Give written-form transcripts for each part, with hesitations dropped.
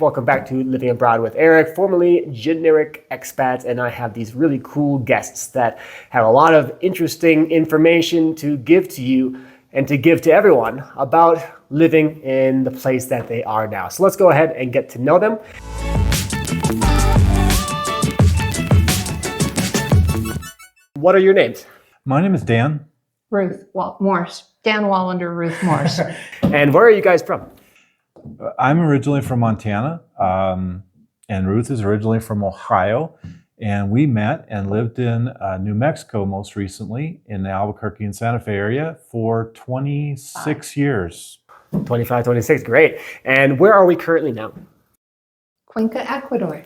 Welcome back to Living Abroad with Eric, formerly Generic Expats, and I have these really cool guests that have a lot of interesting information to give to you and to give to everyone about living in the place that they are now. So let's go ahead and get to know them. What are your names? My name is Dan. Ruth Morse. Dan Wallander, Ruth Morse. And where are you guys from? I'm originally from Montana, and Ruth is originally from Ohio. And we met and lived in New Mexico most recently in the Albuquerque and Santa Fe area for 26 years. 25, 26, great. And where are we currently now? Cuenca, Ecuador.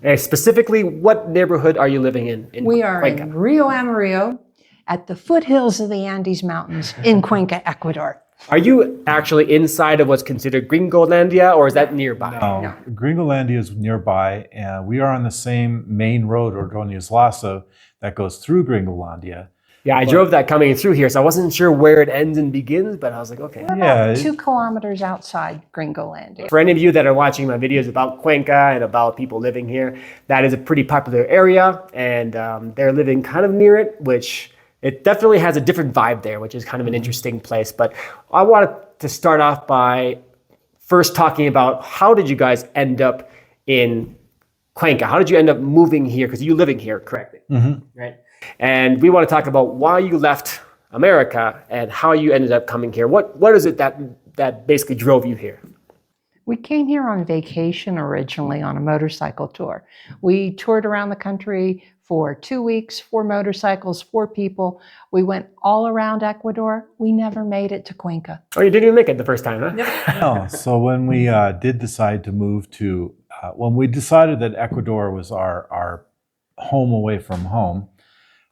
And specifically, what neighborhood are you living in We are Cuenca? in Rio Amarillo at the foothills of the Andes Mountains in Cuenca, Ecuador. Are you actually inside of what's considered Gringolandia, or is that nearby? No, Gringolandia is nearby, and we are on the same main road, Ordóñez Lasso, that goes through Gringolandia. Yeah, I drove that coming through here, so I wasn't sure where it ends and begins, but I was like, okay. We're about 2 kilometers outside Gringolandia. For any of you that are watching my videos about Cuenca and about people living here, that is a pretty popular area, and they're living kind of near it, which it definitely has a different vibe there, which is kind of an interesting place. But I wanted to start off by first talking about how did you guys end up in Cuenca? How did you end up moving here? Because you're living here, correctly, right? And we want to talk about why you left America and how you ended up coming here. What is it that basically drove you here? We came here on vacation originally on a motorcycle tour. We toured around the country for 2 weeks, 4 motorcycles, 4 people. We went all around Ecuador. We never made it to Cuenca. Oh, you didn't even make it the first time, huh? No, so when we did decide to move to, when we decided that Ecuador was our home away from home,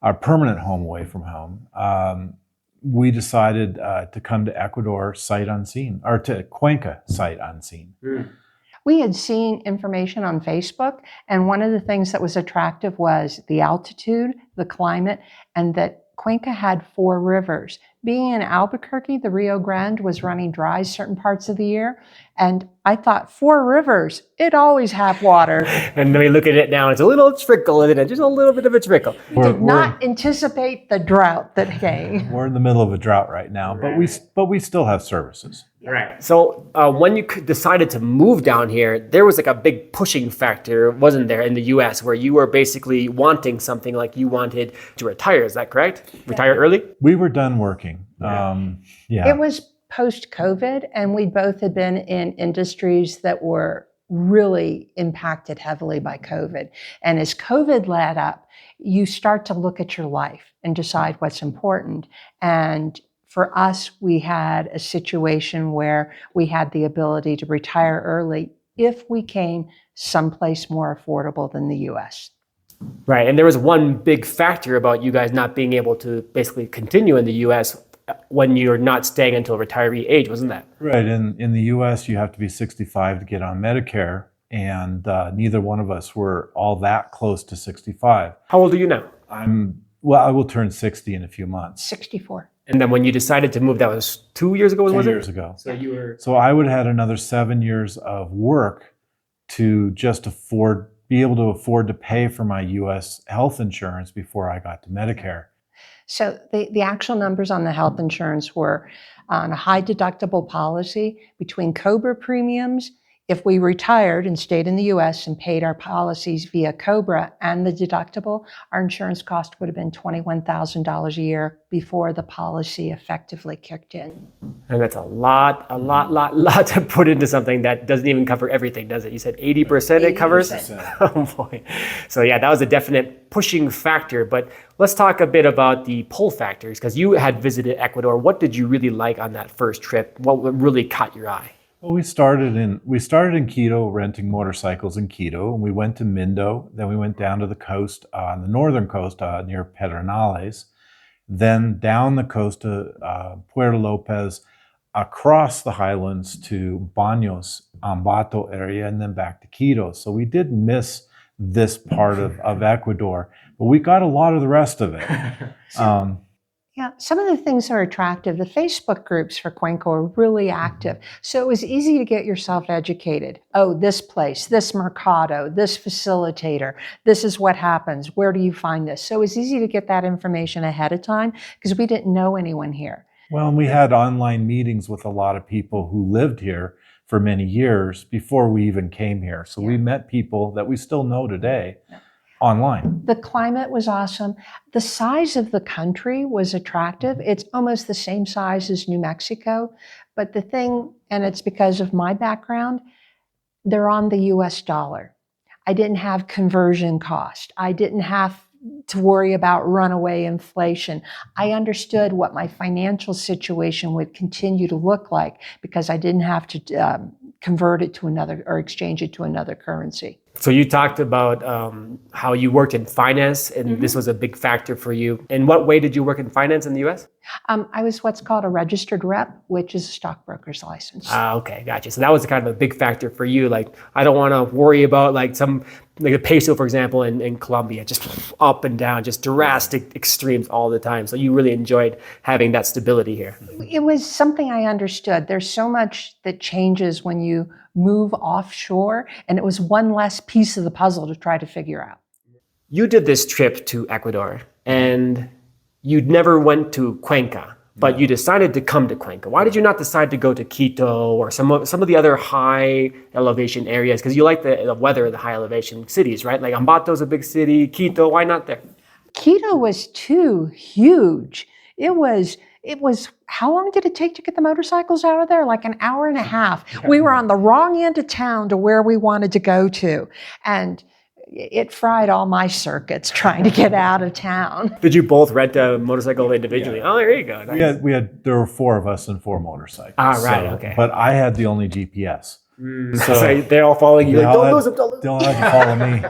our permanent home away from home, we decided to come to Ecuador sight unseen, or to Cuenca sight unseen. We had seen information on Facebook, and one of the things that was attractive was the altitude, the climate, and that Cuenca had 4 rivers. Being in Albuquerque, the Rio Grande was running dry certain parts of the year, and I thought 4 rivers, it always have water. And then we look at it now, and it's a little trickle in it, just a little bit of a trickle. We did not anticipate the drought that came. We're in the middle of a drought right now, but we still have services. Right. So when you decided to move down here, there was like a big pushing factor, wasn't there, in the U.S., where you were basically wanting something like you wanted to retire. Is that correct? Retire early? We were done working. It was post-COVID, and we both had been in industries that were really impacted heavily by COVID. And as COVID led up, you start to look at your life and decide what's important. And for us, we had a situation where we had the ability to retire early if we came someplace more affordable than the U.S. Right. And there was one big factor about you guys not being able to basically continue in the U.S. when you're not staying until retiree age, wasn't that? Right. In the U.S., you have to be 65 to get on Medicare, and neither one of us were all that close to 65. How old are you now? I will turn 60 in a few months. 64. And then when you decided to move, that was 2 years ago, was it? 2 years ago. So you were... So I would have had another 7 years of work to just be able to afford to pay for my U.S. health insurance before I got to Medicare. So the actual numbers on the health insurance were on a high deductible policy between COBRA premiums. If we retired and stayed in the U.S. and paid our policies via COBRA and the deductible, our insurance cost would have been $21,000 a year before the policy effectively kicked in. And that's a lot to put into something that doesn't even cover everything, does it? You said 80% it covers? 80%. Oh boy. So yeah, that was a definite pushing factor. But let's talk a bit about the pull factors, because you had visited Ecuador. What did you really like on that first trip? What really caught your eye? Well, we started in Quito, renting motorcycles in Quito, and we went to Mindo. Then we went down to the coast, on the northern coast near Pedernales. Then down the coast to Puerto Lopez, across the highlands to Baños, Ambato area, and then back to Quito. So we did miss this part of Ecuador, but we got a lot of the rest of it. Yeah, some of the things are attractive. The Facebook groups for Cuenca are really active. So it was easy to get yourself educated. Oh, this place, this mercado, this facilitator, this is what happens. Where do you find this? So it was easy to get that information ahead of time because we didn't know anyone here. Well, and we had online meetings with a lot of people who lived here for many years before we even came here. So we met people that we still know today. Online. The climate was awesome. The size of the country was attractive. It's almost the same size as New Mexico. But the thing, and it's because of my background, they're on the US dollar. I didn't have conversion cost. I didn't have to worry about runaway inflation. I understood what my financial situation would continue to look like because I didn't have to convert it to another or exchange it to another currency. So you talked about how you worked in finance, and this was a big factor for you. In what way did you work in finance in the U.S.? I was what's called a registered rep, which is a stockbroker's license. Okay, gotcha. So that was kind of a big factor for you. Like, I don't want to worry about like the peso, for example, in Colombia, just up and down, just drastic extremes all the time. So you really enjoyed having that stability here. It was something I understood. There's so much that changes when you move offshore, and it was one less piece of the puzzle to try to figure out. You did this trip to Ecuador, and you never went to Cuenca, but you decided to come to Cuenca. Why did you not decide to go to Quito or some of the other high elevation areas? Because you like the weather of the high elevation cities, right? Like Ambato's a big city, Quito, why not there? Quito was too huge. It was, how long did it take to get the motorcycles out of there? Like an hour and a half. We were on the wrong end of town to where we wanted to go to. And it fried all my circuits trying to get out of town. Did you both rent a motorcycle individually? Yeah. Oh, there you go. Nice. There were 4 of us and 4 motorcycles. Ah, right, okay. But I had the only GPS. So they're all following you. Like, don't lose them, don't lose them. Don't let them follow me.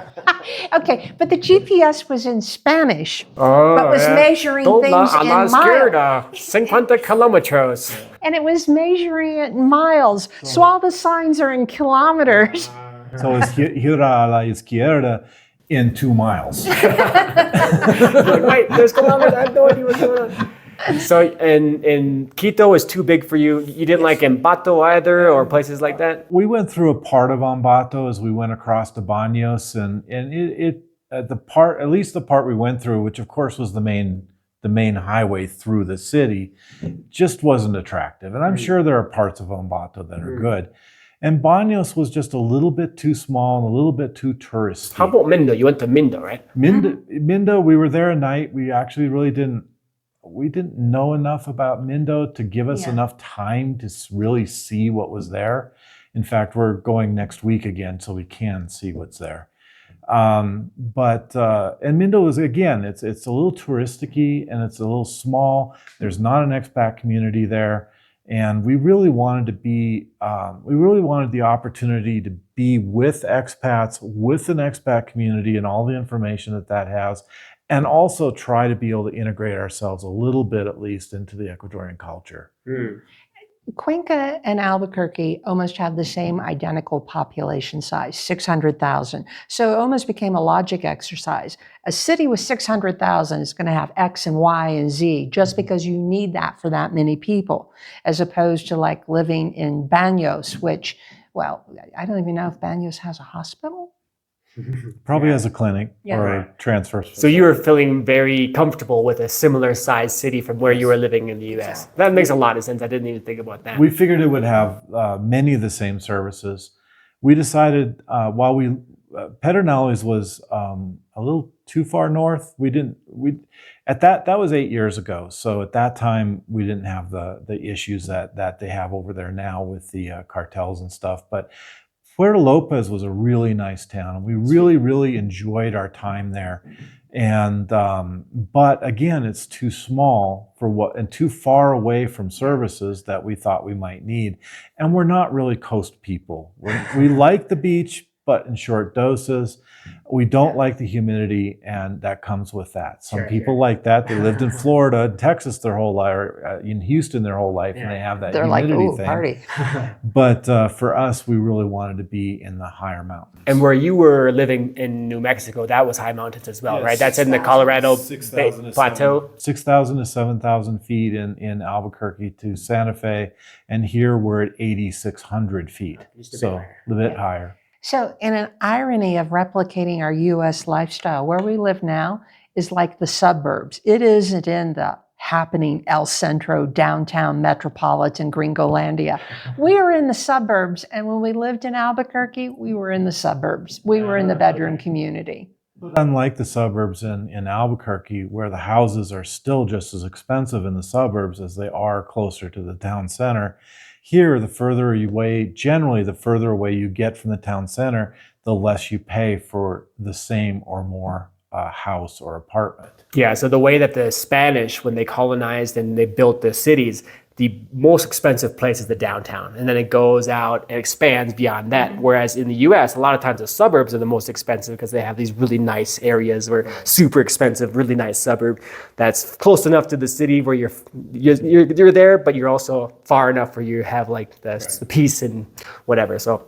Okay, but the GPS was in Spanish, but was measuring things in miles. 50 kilometers. And it was measuring it in miles. So all the signs are in kilometers. So it's gira a la izquierda in 2 miles. Like, wait, there's kilometers. I have no idea what's going on. So, and Quito was too big for you. You didn't like Ambato either, or places like that? We went through a part of Ambato as we went across to Baños, and at least the part we went through, which of course was the main highway through the city, just wasn't attractive. And I'm sure there are parts of Ambato that are good. And Baños was just a little bit too small and a little bit too touristy. How about Mindo? You went to Mindo, right? Mindo, we were there a night. We actually really didn't know enough about Mindo to give us enough time to really see what was there. In fact, we're going next week again, so we can see what's there. And Mindo is, again, it's a little touristic-y and it's a little small. There's not an expat community there. And we really wanted the opportunity to be with expats, with an expat community and all the information that has, and also try to be able to integrate ourselves a little bit, at least, into the Ecuadorian culture. Cuenca and Albuquerque almost have the same identical population size, 600,000. So it almost became a logic exercise. A city with 600,000 is going to have X and Y and Z just because you need that for that many people, as opposed to like living in Baños, which, well, I don't even know if Baños has a hospital. Probably has a clinic or a transfer. So you were feeling very comfortable with a similar sized city from where you were living in the U.S. That makes a lot of sense. I didn't even think about that. We figured it would have many of the same services. We decided Pedernales was a little too far north. That was 8 years ago. So at that time we didn't have the issues that they have over there now with the cartels and stuff. But Puerto Lopez was a really nice town, and we really, really enjoyed our time there. And but again, it's too small and too far away from services that we thought we might need. And we're not really coast people. We like the beach, but in short doses. We don't like the humidity, and that comes with that. Some Sure, people sure. like that. They lived in Florida, Texas their whole life, or in Houston their whole life, and they have that They're like, humidity ooh, thing. party. But for us, we really wanted to be in the higher mountains. And where you were living in New Mexico, that was high mountains as well, Yeah, right? That's in the Colorado 6,000 to plateau. 6,000 to 7,000 feet in Albuquerque to Santa Fe, and here we're at 8,600 feet, so a bit higher. So, in an irony of replicating our U.S. lifestyle, where we live now is like the suburbs. It isn't in the happening El Centro, downtown metropolitan Gringolandia. We are in the suburbs, and when we lived in Albuquerque, we were in the suburbs. We were in the bedroom community. But unlike the suburbs in Albuquerque, where the houses are still just as expensive in the suburbs as they are closer to the town center, here, the further away, generally the further away you get from the town center, the less you pay for the same or more house or apartment. Yeah, so the way that the Spanish, when they colonized and they built the cities, the most expensive place is the downtown. And then it goes out and expands beyond that. Whereas in the US, a lot of times the suburbs are the most expensive because they have these really nice areas or super expensive, really nice suburb that's close enough to the city where you're there, but you're also far enough where you have like the peace and whatever. So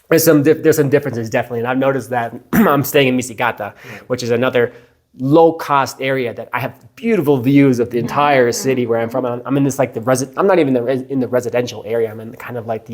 there's some differences definitely. And I've noticed that I'm staying in Misigata, which is another low-cost area that I have beautiful views of the entire city where I'm from. I'm in this like I'm not even in the residential area. I'm in kind of like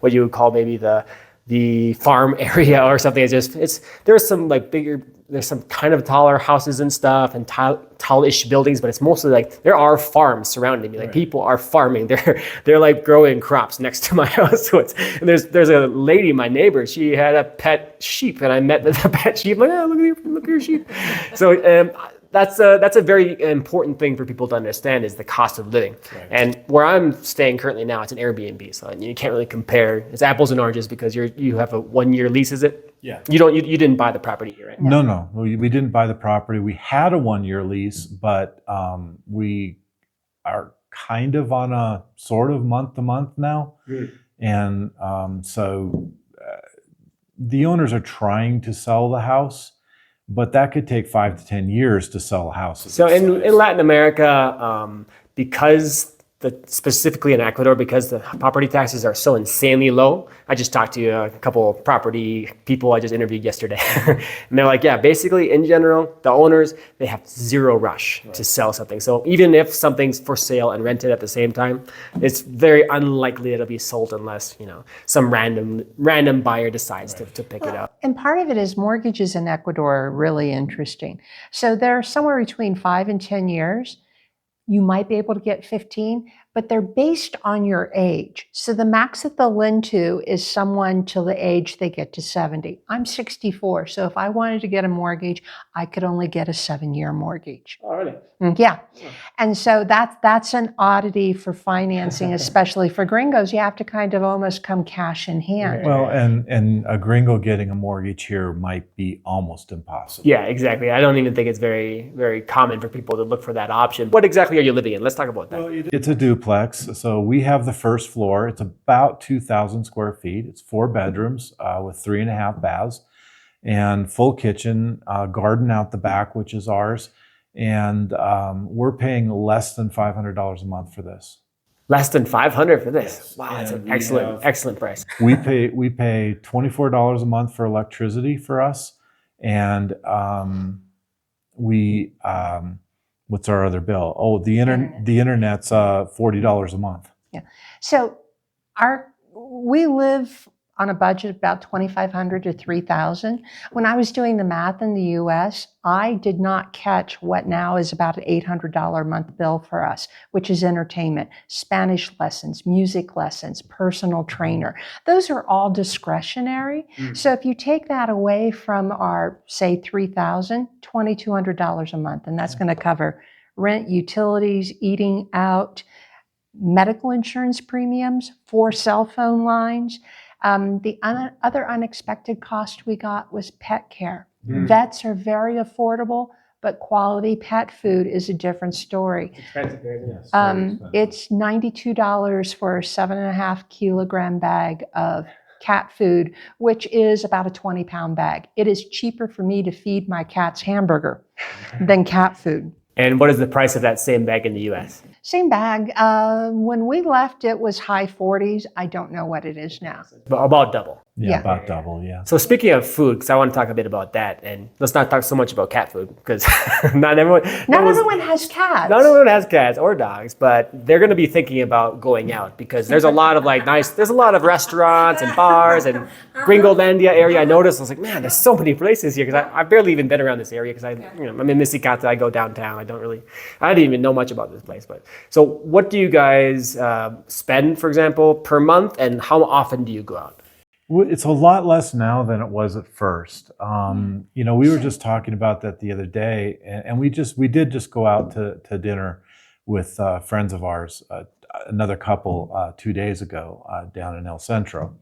what you would call maybe the farm area or something. There's some like there's some kind of taller houses and stuff and tall-ish buildings, but it's mostly like there are farms surrounding me. Like people are farming. They're like growing crops next to my house. So and there's a lady, my neighbor. She had a pet sheep, and I met the pet sheep. Like, oh, look at your sheep. So that's a very important thing for people to understand is the cost of living. Right. And where I'm staying currently now, it's an Airbnb, so you can't really compare. It's apples and oranges because you have a 1-year lease, is it? Yeah. You didn't buy the property here, right? No. We didn't buy the property. We had a 1-year lease, but we are kind of on a sort of month-to-month now. And so the owners are trying to sell the house, but that could take 5 to 10 years to sell a house. So in Latin America, because specifically in Ecuador, because the property taxes are so insanely low. I just talked to a couple property people I just interviewed yesterday. And they're like, yeah, basically in general, the owners, they have zero rush to sell something. So even if something's for sale and rented at the same time, it's very unlikely it'll be sold unless, some random buyer decides to pick it up. And part of it is mortgages in Ecuador are really interesting. So they're somewhere between 5 and 10 years. You might be able to get 15, but they're based on your age. So the max that they'll lend to is someone till the age they get to 70. I'm 64, so if I wanted to get a mortgage, I could only get a 7-year mortgage. Oh, really? Yeah. And so that's an oddity for financing, especially for gringos. You have to kind of almost come cash in hand. Well, and a gringo getting a mortgage here might be almost impossible. Yeah, exactly. I don't even think it's very, very common for people to look for that option. What exactly are you living in? Let's talk about that. Well, it's a duplex. So we have the first floor. It's about 2,000 square feet. It's 4 bedrooms with 3.5 baths and full kitchen, garden out the back, which is ours. And we're paying less than $500 a month for this. Less than $500 for this? Yes. Wow, that's And an excellent price. We pay $24 a month for electricity for us, and what's our other bill? Oh, the internet's $40 a month. Yeah. So we live on a budget of about $2,500 to $3,000. When I was doing the math in the U.S., I did not catch what now is about an $800 a month bill for us, which is entertainment, Spanish lessons, music lessons, personal trainer. Those are all discretionary. So if you take that away from our, say, $3,000, $2,200 a month, and that's going to cover rent, utilities, eating out, medical insurance premiums, 4 cell phone lines. The other unexpected cost we got was pet care. Vets are very affordable, but quality pet food is a different story. It's expensive, isn't it? It's $92 for a 7.5 kilogram bag of cat food, which is about a 20-pound bag. It is cheaper for me to feed my cat's hamburger than cat food. And what is the price of that same bag in the US? Same bag. When we left, it was high 40s. I don't know what it is now. About double. Yeah, Yeah. about double, yeah. So speaking of food, because I want to talk a bit about that, and let's not talk so much about cat food, because not everyone has cats. not everyone has cats or dogs, but they're going to be thinking about going out because there's a lot of there's a lot of restaurants and bars and Gringolandia area. I noticed, I was like, man, there's so many places here, because I've barely even been around this area, because I'm in Misicata, I go downtown. I didn't even know much about this place. But so what do you guys spend, for example, per month, and how often do you go out? It's a lot less now than it was at first. We were just talking about that the other day, and we did just go out to dinner with friends of ours, another couple 2 days ago down in El Centro,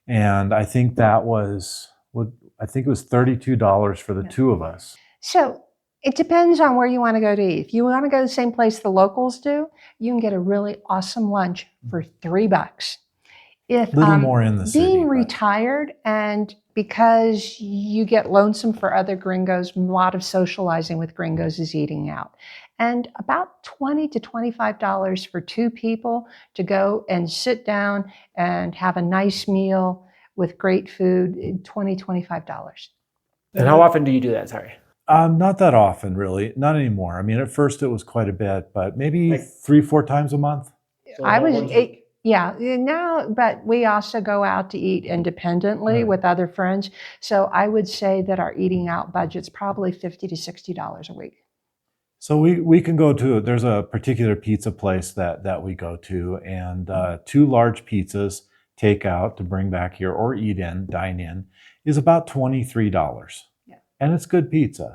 and I think it was $32 for the two of us. So it depends on where you want to go to eat. If you want to go to the same place the locals do, you can get a really awesome lunch for $3. If Little more in the city, being but- retired, and because you get lonesome for other gringos, a lot of socializing with gringos is eating out. And about $20 to $25 for two people to go and sit down and have a nice meal with great food, $20, $25. And how often do you do that? Sorry. Not that often, really. Not anymore. I mean, at first it was quite a bit, but maybe 3-4 times a month. Now, but we also go out to eat independently Right. with other friends. So I would say that our eating out budget's probably $50 to $60 a week. So we can go to, there's a particular pizza place that we go to, and 2 large pizzas, take out to bring back here or dine in, is about $23. Yeah. And it's good pizza.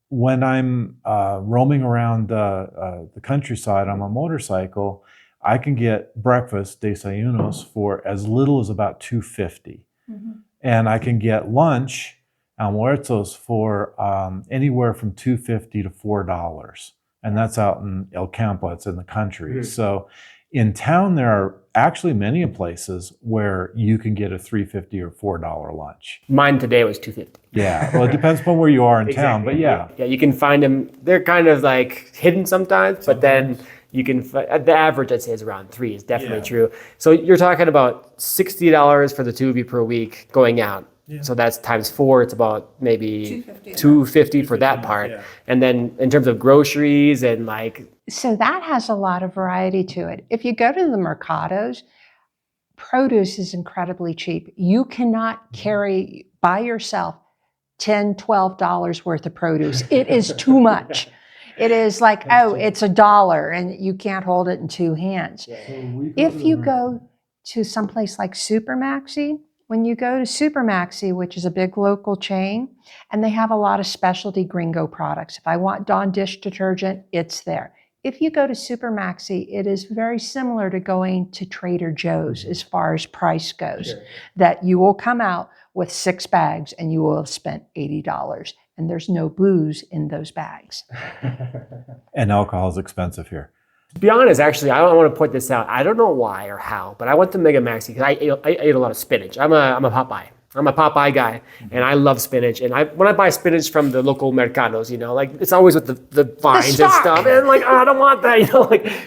When I'm roaming around the countryside on my motorcycle, I can get breakfast, desayunos, for as little as about $2.50. And I can get lunch, almuerzos, for anywhere from $2.50 to $4. And that's out in El Campo, it's in the country. So in town, there are actually many places where you can get a $3.50 or $4 lunch. Mine today was $2.50. Yeah, well, it depends upon where you are in town, but yeah. Yeah, you can find them. They're kind of like hidden sometimes, but then you can, the average I'd say is around 3 is definitely true. So you're talking about $60 for the two of you per week going out. Yeah. So that's times 4, it's about maybe $2.50 for that part. Yeah. And then in terms of groceries and So that has a lot of variety to it. If you go to the mercados, produce is incredibly cheap. You cannot carry by yourself $10, $12 worth of produce. It is too much. It is like, it's $1 and you can't hold it in 2 hands. Yeah. If you go to someplace like Supermaxi, when you go to Supermaxi, which is a big local chain, and they have a lot of specialty gringo products. If I want Dawn dish detergent, it's there. If you go to Supermaxi, it is very similar to going to Trader Joe's as far as price goes. That you will come out with 6 bags and you will have spent $80. And there's no booze in those bags. And alcohol is expensive here. To be honest, actually, I want to point this out. I don't know why or how, but I went to Mega Maxi because I ate a lot of spinach. I'm a Popeye. I'm a Popeye guy, and I love spinach. And when I buy spinach from the local mercados, it's always with the vines and stuff. And I don't want that,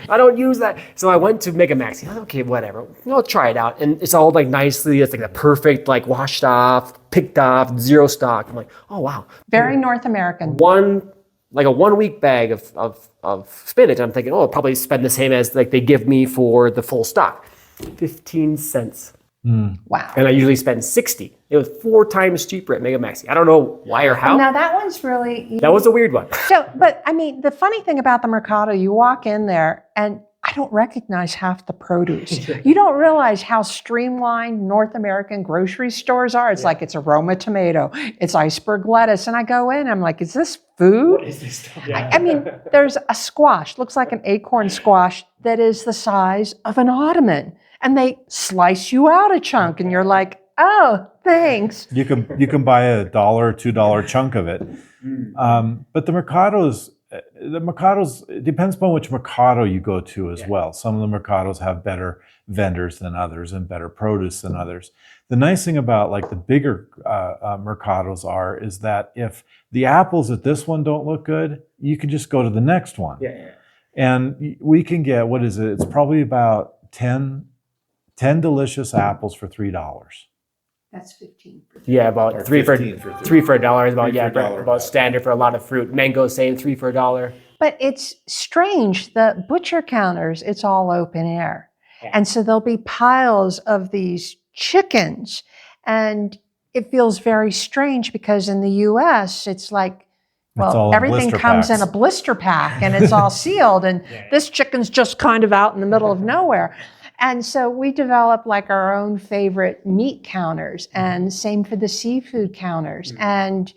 I don't use that. So I went to Mega Maxi. I was like, okay, whatever. I'll try it out. And it's all nicely, it's the perfect, washed off, picked off, 0 stock. I'm like, oh, wow. Very North American. A 1 week bag of spinach. I'm thinking, I'll probably spend the same as they give me for the full stock. 15 cents. Wow. And I usually spend 60. It was 4 times cheaper at Mega Maxi. I don't know why or how. Now that one's really... That was a weird one. So, but I mean, the funny thing about the Mercado, you walk in there and I don't recognize half the produce. You don't realize how streamlined North American grocery stores are. It's like, it's a Roma tomato, it's iceberg lettuce. And I go in, I'm like, is this food? What is this stuff? Yeah. I mean, there's a squash, looks like an acorn squash that is the size of an ottoman. And they slice you out a chunk and you're like, oh, thanks. You can buy a $1 or $2 chunk of it. But the Mercados, the mercados, it depends upon which mercado you go to as well. Some of the mercados have better vendors than others and better produce than others. The nice thing about like the bigger mercados is that if the apples at this one don't look good, you can just go to the next one. And we can get, what is it? It's probably about 10 delicious apples for $3. That's 15. Yeah, about three for $1 is about $3 standard for a lot of fruit. Mango, same, 3 for $1. But it's strange. The butcher counters, it's all open air. And so there'll be piles of these chickens. And it feels very strange because in the US, it's like, well, everything comes in a blister pack and it's all sealed. And this chicken's just kind of out in the middle of nowhere. And so we developed like our own favorite meat counters, and same for the seafood counters. And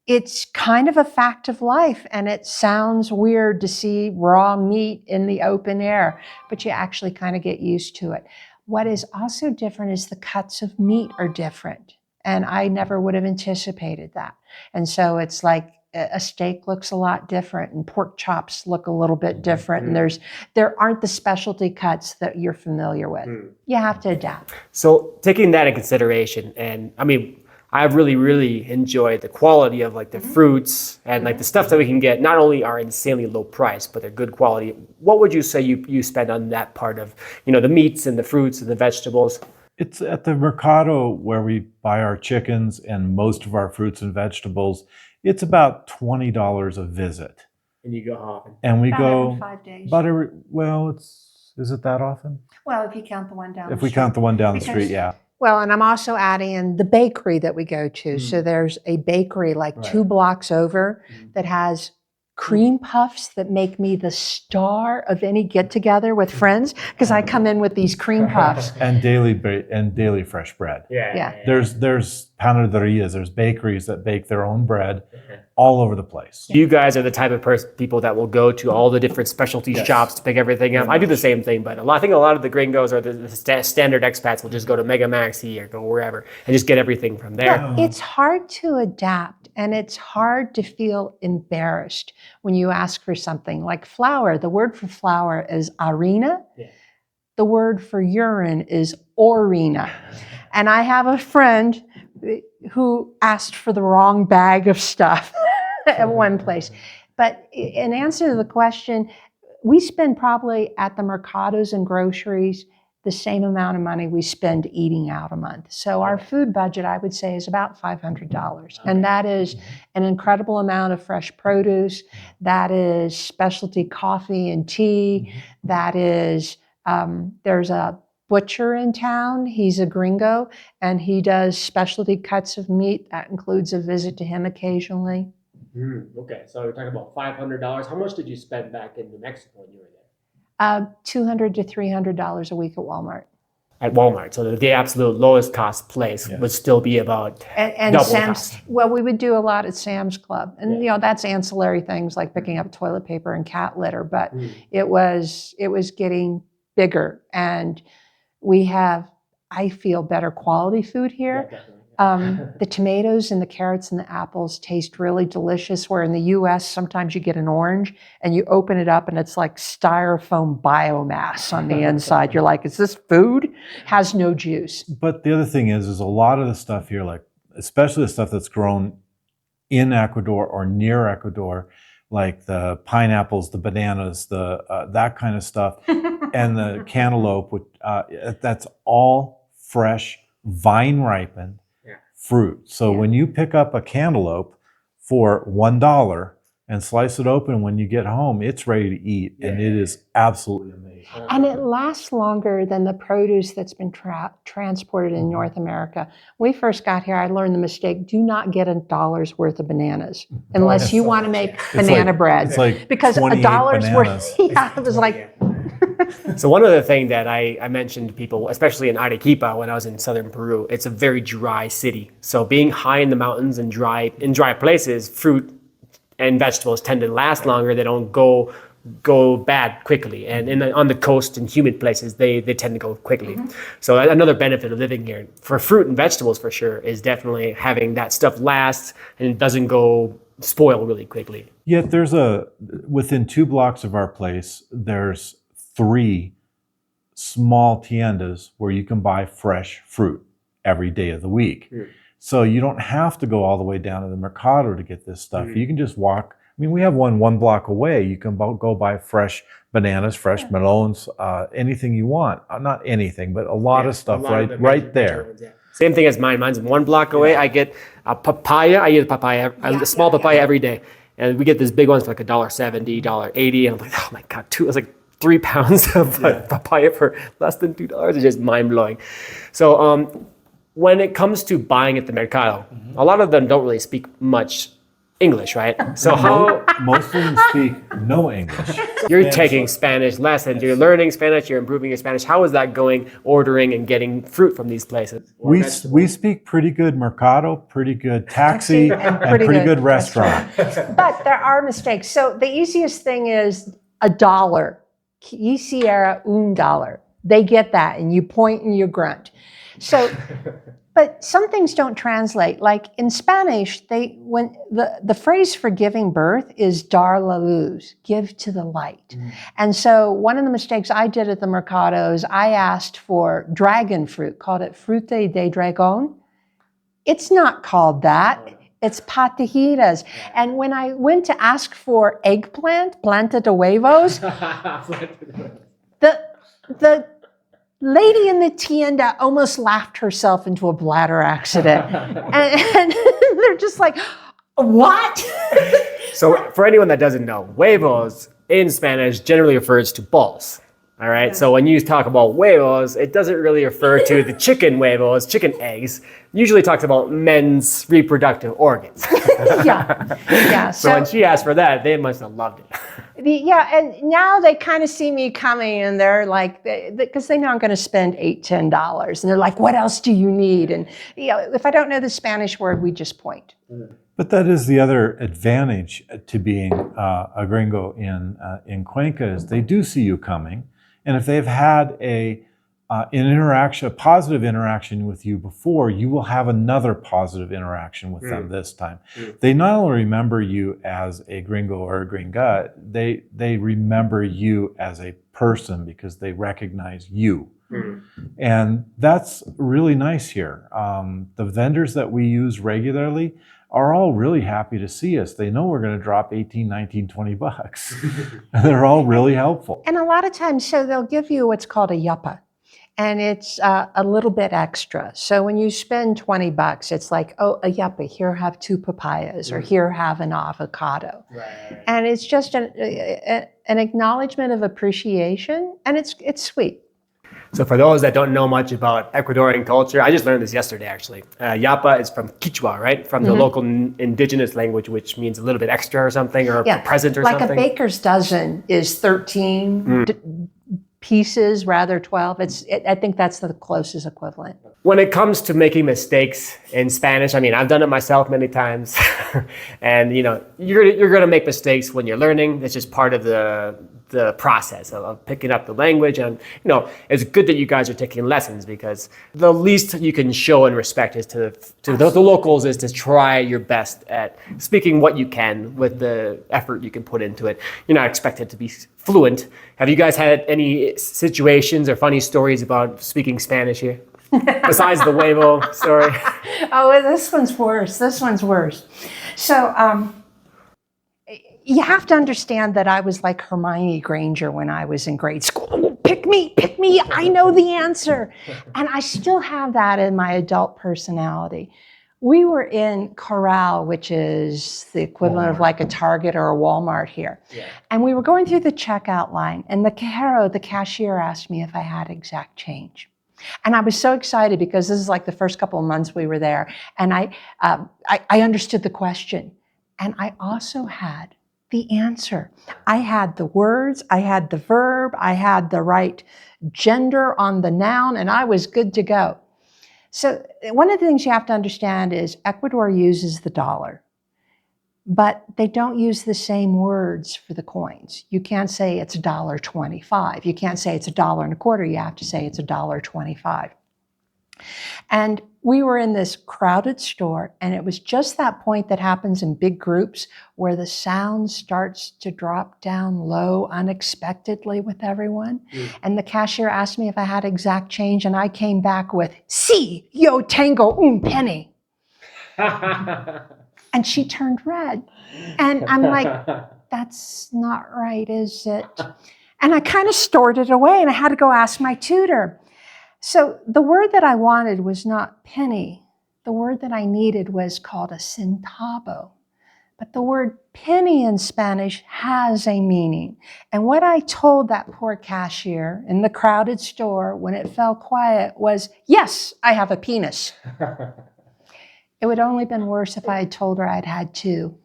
it's kind of a fact of life, and it sounds weird to see raw meat in the open air, but you actually kind of get used to it. What is also different is the cuts of meat are different, and I never would have anticipated that. And so it's like a steak looks a lot different, and pork chops look a little bit different, and there aren't the specialty cuts that you're familiar with. You have to adapt. So taking that in consideration, and I mean, I really enjoyed the quality of like the fruits and like the stuff that we can get. Not only are insanely low price, but they're good quality. What would you say you spend on that part of, the meats and the fruits and the vegetables? It's at the mercado where we buy our chickens and most of our fruits and vegetables. It's about $20 a visit. And you go often. And we about go every 5 days. About is it that often? Well, if you count the one down the street. If we count the one down the street, yeah. Well, and I'm also adding in the bakery that we go to. So there's a bakery like 2 blocks over that has cream puffs that make me the star of any get-together with friends, because I come in with these cream puffs. And daily fresh bread. There's panaderias, there's bakeries that bake their own bread all over the place. You guys are the type of people that will go to all the different specialty shops to pick everything up. I do the same thing, but I think a lot of the gringos or the standard expats will just go to Mega Maxi or go wherever and just get everything from there. Yeah, it's hard to adapt, and it's hard to feel embarrassed when you ask for something like flour. The word for flour is harina. The word for urine is orina. And I have a friend who asked for the wrong bag of stuff at one place. But in answer to the question, we spend probably at the mercados and groceries the same amount of money we spend eating out a month. So our food budget, I would say, is about $500. And that is an incredible amount of fresh produce. That is specialty coffee and tea. That is, there's a butcher in town. He's a gringo, and he does specialty cuts of meat. That includes a visit to him occasionally. Okay, so we're talking about $500. How much did you spend back in New Mexico when you were there? $200 to $300 a week at Walmart. At Walmart, so the absolute lowest cost place would still be about and double Sam's, cost. Well, we would do a lot at Sam's Club, and that's ancillary things like picking up toilet paper and cat litter. But it was getting getting bigger, and we have, I feel, better quality food here. The tomatoes and the carrots and the apples taste really delicious, where in the US, sometimes you get an orange and you open it up and it's like styrofoam biomass on the inside. You're like, is this food? Has no juice. But the other thing is a lot of the stuff here, like especially the stuff that's grown in Ecuador or near Ecuador, like the pineapples, the bananas, that kind of stuff, and the cantaloupe, that's all fresh, vine ripened fruit. So when you pick up a cantaloupe for $1 and slice it open, when you get home, it's ready to eat, and it is absolutely amazing. And it lasts longer than the produce that's been transported in North America. When we first got here, I learned the mistake: do not get $1 worth of bananas unless you want to make banana bread. It's like because $1 worth. Yeah, it was like. So one other thing that I mentioned to people, especially in Arequipa when I was in southern Peru, it's a very dry city. So being high in the mountains and in dry places, fruit and vegetables tend to last longer. They don't go bad quickly. And on the coast and humid places, they tend to go quickly. So another benefit of living here for fruit and vegetables, for sure, is definitely having that stuff last and it doesn't go spoil really quickly. Yet within 2 blocks of our place, there's 3 small tiendas where you can buy fresh fruit every day of the week. So you don't have to go all the way down to the mercado to get this stuff. You can just walk. I mean, we have one block away. You can go buy fresh bananas, fresh melons, anything you want. Not anything, but a lot of stuff right there. Same thing as mine. Mine's 1 block away. I get a papaya. I eat a papaya, a small papaya every day. And we get this big ones for like $1.70, $1.80. And I'm like, oh my God, it's like 3 pounds of papaya for less than $2. It's just mind blowing. So when it comes to buying at the mercado, a lot of them don't really speak much English, right? So most of them speak no English. You're taking Spanish lessons, you're learning Spanish, you're improving your Spanish. How is that going, ordering and getting fruit from these places? We speak pretty good mercado, pretty good taxi, and pretty good restaurant. But there are mistakes. So the easiest thing is $1. Quisiera $1. They get that, and you point and you grunt. So, but some things don't translate. Like in Spanish, when the phrase for giving birth is dar la luz, give to the light. And so one of the mistakes I did at the mercado is I asked for dragon fruit, called it frute de dragón. It's not called that. It's patajitas. And when I went to ask for eggplant, planta de huevos, the lady in the tienda almost laughed herself into a bladder accident. and they're just like, what? So for anyone that doesn't know, huevos in Spanish generally refers to balls. All right. So when you talk about huevos, it doesn't really refer to the chicken huevos, chicken eggs. Usually talks about men's reproductive organs. Yeah. So when she asked for that, they must have loved it. And now they kind of see me coming, and they're like, because they know I'm going to spend $8, $10, and they're like, what else do you need? And if I don't know the Spanish word, we just point. But that is the other advantage to being a gringo in Cuenca is they do see you coming. And if they've had an interaction, a positive interaction with you before, you will have another positive interaction with them this time. They not only remember you as a gringo or a gringa, they remember you as a person because they recognize you. And that's really nice here. The vendors that we use regularly are all really happy to see us. They know we're going to drop 18, 19, 20 bucks. They're all really helpful. And a lot of times, so they'll give you what's called a yapa, and it's a little bit extra. So when you spend 20 bucks, it's like, oh, a yapa, here have 2 papayas, or here have an avocado. Right. And it's just an acknowledgement of appreciation, and it's sweet. So for those that don't know much about Ecuadorian culture, I just learned this yesterday, actually. Yapa is from Quechua, right? From the local indigenous language, which means a little bit extra or something, or a present or something. Like a baker's dozen is 13 pieces, rather 12. I think that's the closest equivalent. When it comes to making mistakes in Spanish, I mean, I've done it myself many times. And, you're going to make mistakes when you're learning. It's just part of the process of picking up the language. And, it's good that you guys are taking lessons, because the least you can show in respect is to the locals is to try your best at speaking what you can with the effort you can put into it. You're not expected to be fluent. Have you guys had any situations or funny stories about speaking Spanish here? Besides the huevo story? Oh, this one's worse. So, you have to understand that I was like Hermione Granger when I was in grade school. Pick me, I know the answer. And I still have that in my adult personality. We were in Corral, which is the equivalent of like a Target or a Walmart here. Yeah. And we were going through the checkout line, and the cashier asked me if I had exact change. And I was so excited because this is like the first couple of months we were there. And I understood the question. And I also had the answer. I had the words, I had the verb, I had the right gender on the noun, and I was good to go. So one of the things you have to understand is Ecuador uses the dollar, but they don't use the same words for the coins. You can't say it's $1.25. You can't say it's $1.25. You have to say it's $1.25. And we were in this crowded store, and it was just that point that happens in big groups where the sound starts to drop down low unexpectedly with everyone. And the cashier asked me if I had exact change, and I came back with, "Si, yo tengo un penny." And she turned red. And I'm like, that's not right, is it? And I kind of stored it away, and I had to go ask my tutor. So the word that I wanted was not penny. The word that I needed was called a centavo. But the word penny in Spanish has a meaning. And what I told that poor cashier in the crowded store when it fell quiet was, yes, I have a penis. It would only been worse if I had told her I'd had two.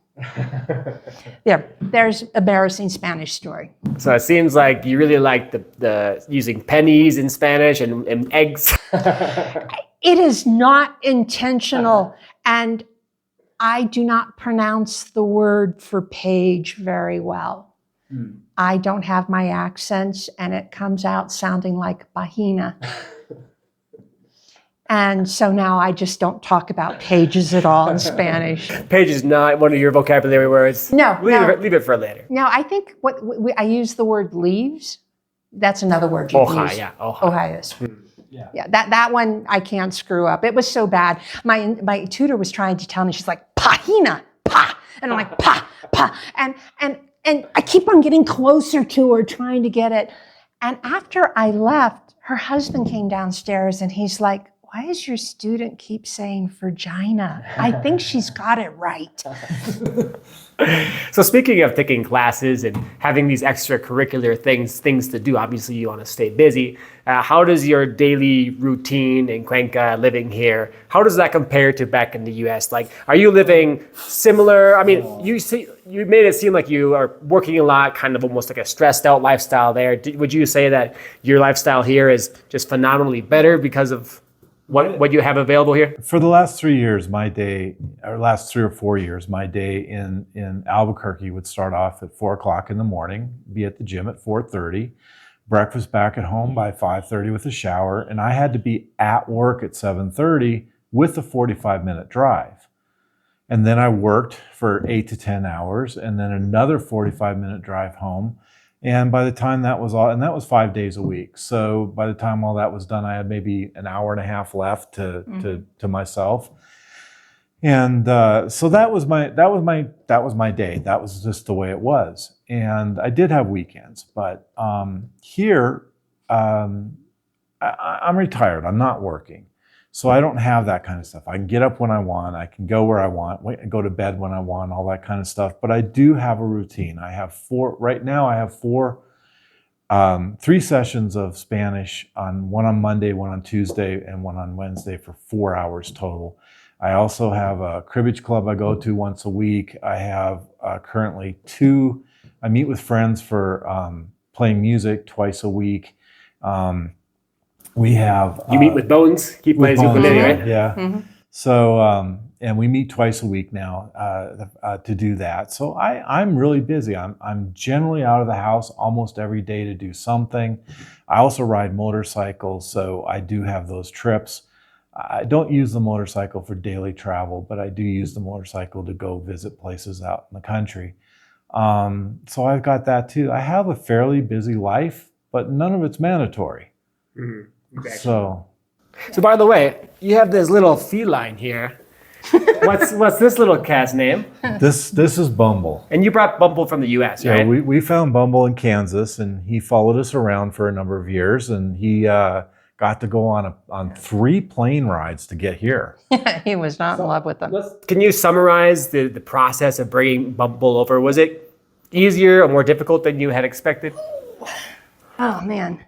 There's embarrassing Spanish story. So it seems like you really like the using pennies in Spanish and eggs. It is not intentional, and I do not pronounce the word for page very well. I don't have my accents, and it comes out sounding like vagina. And so now I just don't talk about pages at all in Spanish. Page is not one of your vocabulary words. No. Leave it for later. No, I think I use the word leaves. That's another word you can use. Hoja is. Yeah, that one I can't screw up. It was so bad. My tutor was trying to tell me, she's like, pagina, pa. And I'm like, pa. And I keep on getting closer to her, trying to get it. And after I left, her husband came downstairs and he's like, why does your student keep saying vagina? I think she's got it right. So speaking of taking classes and having these extracurricular things to do, obviously you want to stay busy. How does your daily routine in Cuenca, living here, how does that compare to back in the US? Like, are you living similar? I mean, you made it seem like you are working a lot, kind of almost like a stressed out lifestyle there. Would you say that your lifestyle here is just phenomenally better because of what you have available here? For the last 3 years, last 3 or 4 years, my day in Albuquerque would start off at 4 o'clock in the morning, be at the gym at 4:30, breakfast back at home by 5:30 with a shower, and I had to be at work at 7:30 with a 45-minute drive. And then I worked for 8 to 10 hours, and then another 45-minute drive home. And by the time that was all, and that was 5 days a week. So by the time all that was done, I had maybe an hour and a half left to myself. And so that was my day. That was just the way it was. And I did have weekends, but here I'm retired. I'm not working. So I don't have that kind of stuff. I can get up when I want. I can go where I want, go to bed when I want, all that kind of stuff. But I do have a routine. I have right now I have 3 sessions of Spanish, one on Monday, one on Tuesday, and one on Wednesday for 4 hours total. I also have a cribbage club I go to once a week. I have currently I meet with friends for playing music twice a week. We have... You meet with Bones? He plays ukulele, right? Yeah. Mm-hmm. So, and we meet twice a week now to do that. So I'm really busy. I'm generally out of the house almost every day to do something. I also ride motorcycles, so I do have those trips. I don't use the motorcycle for daily travel, but I do use the motorcycle to go visit places out in the country. So I've got that too. I have a fairly busy life, but none of it's mandatory. Mm-hmm. Exactly. So by the way, you have this little feline here. What's this little cat's name? This is Bumble. And you brought Bumble from the US, right? Yeah, we found Bumble in Kansas, and he followed us around for a number of years, and he got to go on 3 plane rides to get here. He was not in love with them. Can you summarize the process of bringing Bumble over? Was it easier or more difficult than you had expected? Oh, man.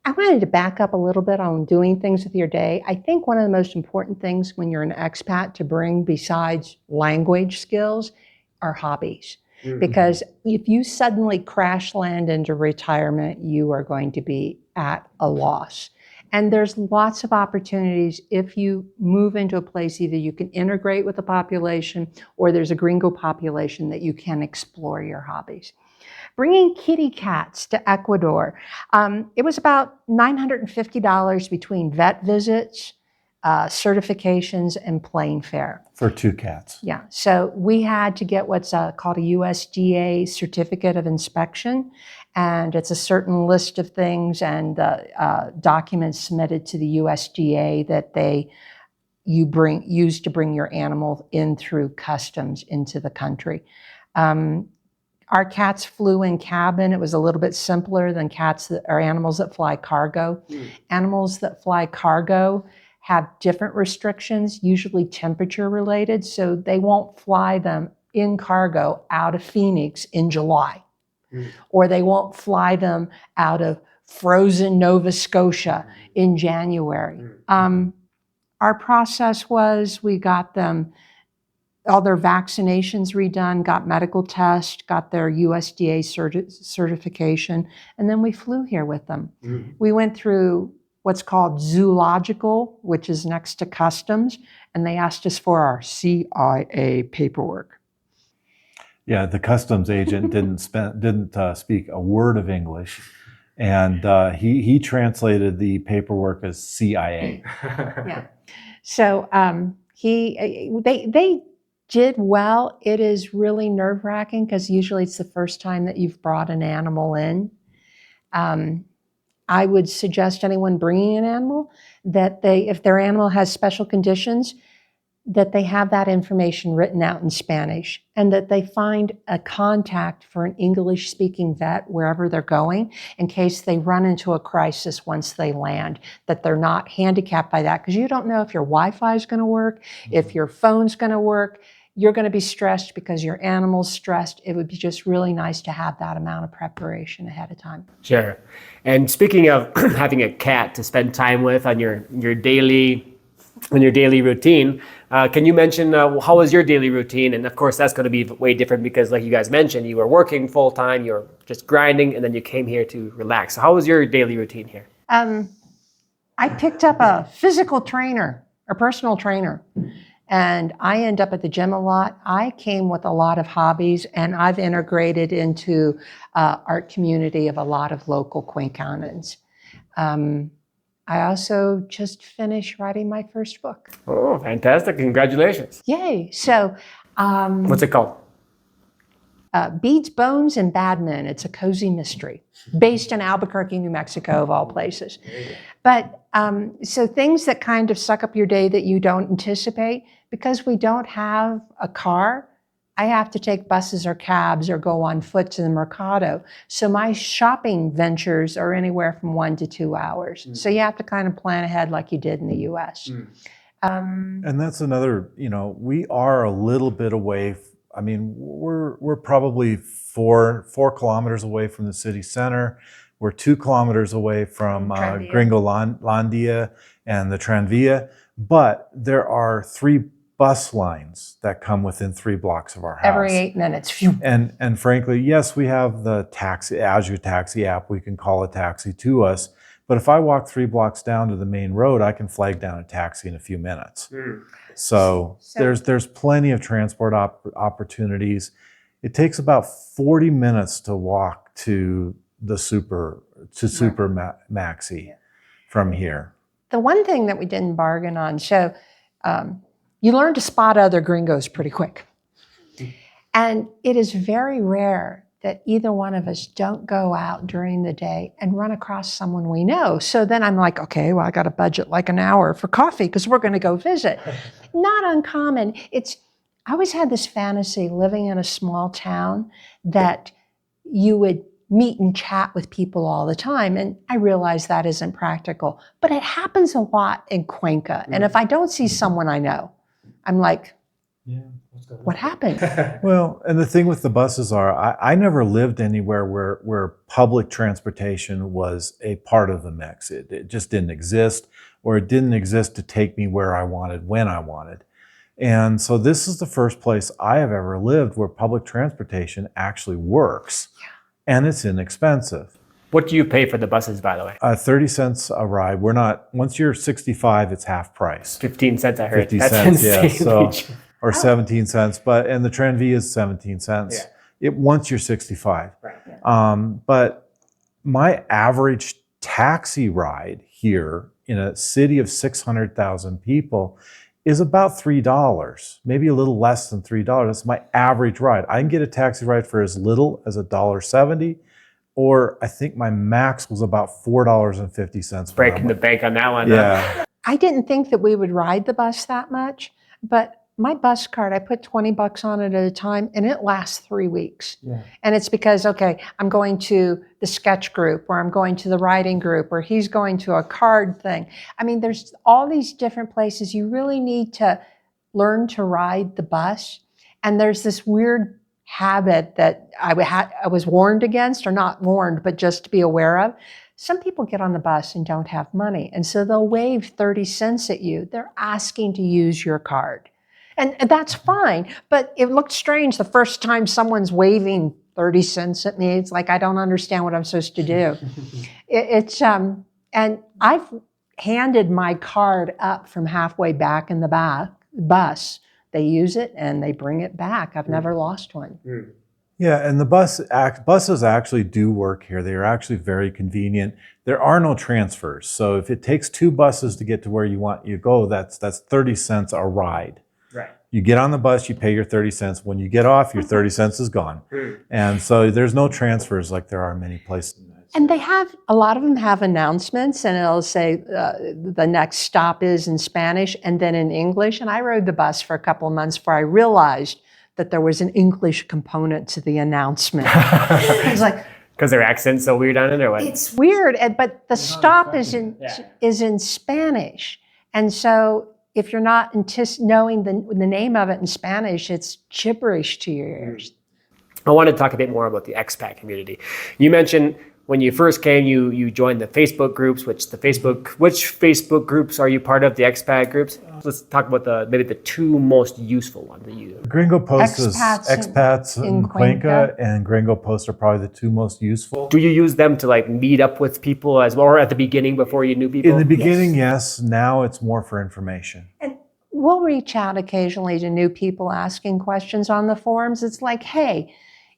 I wanted to back up a little bit on doing things with your day. I think one of the most important things when you're an expat to bring besides language skills are hobbies. Mm-hmm. Because if you suddenly crash land into retirement, you are going to be at a loss. And there's lots of opportunities if you move into a place, either you can integrate with the population or there's a gringo population that you can explore your hobbies. Bringing kitty cats to Ecuador. It was about $950 between vet visits, certifications, and plane fare. For 2 cats. Yeah, so we had to get what's called a USDA certificate of inspection, and it's a certain list of things and documents submitted to the USDA that use to bring your animal in through customs into the country. Our cats flew in cabin. It was a little bit simpler than animals that fly cargo. Animals that fly cargo have different restrictions, usually temperature related, so they won't fly them in cargo out of Phoenix in July, or they won't fly them out of frozen Nova Scotia in January. Our process was we got them all their vaccinations redone, got medical tests, got their USDA certification, and then we flew here with them. We went through what's called zoological, which is next to customs, and they asked us for our CIA paperwork. Yeah, the customs agent didn't speak a word of English, and he translated the paperwork as CIA. Yeah. So they did well. It is really nerve-wracking because usually it's the first time that you've brought an animal in. I would suggest anyone bringing an animal that if their animal has special conditions, that they have that information written out in Spanish, and that they find a contact for an English-speaking vet wherever they're going in case they run into a crisis once they land, that they're not handicapped by that, because you don't know if your Wi-Fi is going to work, if your phone's going to work. You're going to be stressed because your animal's stressed. It would be just really nice to have that amount of preparation ahead of time. Sure. And speaking of having a cat to spend time with on your daily routine, can you mention how was your daily routine? And of course, that's going to be way different because, like you guys mentioned, you were working full time, you were just grinding, and then you came here to relax. So how was your daily routine here? I picked up a physical trainer, a personal trainer. And I end up at the gym a lot. I came with a lot of hobbies, and I've integrated into art community of a lot of local Cuencans. I also just finished writing my first book. Oh, fantastic. Congratulations. Yay. So what's it called? Beads, Bones, and Bad Men. It's a cozy mystery based in Albuquerque, New Mexico, of all places. But so things that kind of suck up your day that you don't anticipate, because we don't have a car, I have to take buses or cabs or go on foot to the Mercado. So my shopping ventures are anywhere from 1 to 2 hours. So you have to kind of plan ahead like you did in the US. And that's another, we are a little bit away. I mean, we're probably four kilometers away from the city center. We're 2 kilometers away from Gringolandia and the Tranvia, but there are 3 bus lines that come within 3 blocks of our house. Every 8 minutes. Phew. And frankly, yes, we have the Azure Taxi app. We can call a taxi to us. But if I walk 3 blocks down to the main road, I can flag down a taxi in a few minutes. So there's plenty of transport opportunities. It takes about 40 minutes to walk to the Super Maxi from here. The one thing that we didn't bargain on, so you learn to spot other gringos pretty quick. And it is very rare that either one of us don't go out during the day and run across someone we know. So then I'm like, okay, well, I got to budget like an hour for coffee because we're going to go visit. Not uncommon. I always had this fantasy living in a small town that you would meet and chat with people all the time. And I realize that isn't practical, but it happens a lot in Cuenca. And if I don't see someone I know, I'm like, what happened? Well, and the thing with the buses I never lived anywhere where public transportation was a part of the mix. It just didn't exist, or it didn't exist to take me where I wanted, when I wanted. And so this is the first place I have ever lived where public transportation actually works, and it's inexpensive. What do you pay for the buses, by the way? 30 cents a ride. Once you're 65, it's half price. 15 cents, I heard. 50 That's cents, insane. yeah. Or 17 cents, and the Tranvia is 17 cents. Yeah. Once you're 65. Right. Yeah. But my average taxi ride here in a city of 600,000 people is about $3, maybe a little less than $3. That's my average ride. I can get a taxi ride for as little as $1.70, or I think my max was about $4.50. Breaking the bank on that one. Yeah. I didn't think that we would ride the bus that much, but my bus card, I put 20 bucks on it at a time, and it lasts 3 weeks. Yeah. And it's because, okay, I'm going to the sketch group, or I'm going to the writing group, or he's going to a card thing. I mean, there's all these different places. You really need to learn to ride the bus. And there's this weird habit that I was warned against, or not warned, but just to be aware of. Some people get on the bus and don't have money, and so they'll wave 30 cents at you. They're asking to use your card. And that's fine, but it looked strange the first time someone's waving 30 cents at me. It's like, I don't understand what I'm supposed to do. And I've handed my card up from halfway back in the bus. They use it and they bring it back. I've never lost one. Yeah, and the buses actually do work here. They are actually very convenient. There are no transfers. So if it takes 2 buses to get to where you want you to go, that's 30 cents a ride. Right. You get on the bus, you pay your 30 cents. When you get off, your 30 cents is gone. And so there's no transfers like there are in many places. And they have, a lot of them have announcements, and it'll say the next stop is in Spanish and then in English. And I rode the bus for a couple of months before I realized that there was an English component to the announcement. I was like, because their accent's so weird on it, or what? it's weird, but the stop is in Spanish. And so if you're not knowing the name of it in Spanish, it's gibberish to your ears. I want to talk a bit more about the expat community. You mentioned when you first came, you joined the Facebook groups. Which Facebook groups are you part of? The expat groups. Let's talk about maybe the 2 most useful ones that you. Gringo Post is expats in Cuenca, and Gringo Post are probably the 2 most useful. Do you use them to like meet up with people as well, or at the beginning before you knew people? In the beginning, yes. Now it's more for information. And we'll reach out occasionally to new people asking questions on the forums. It's like, hey,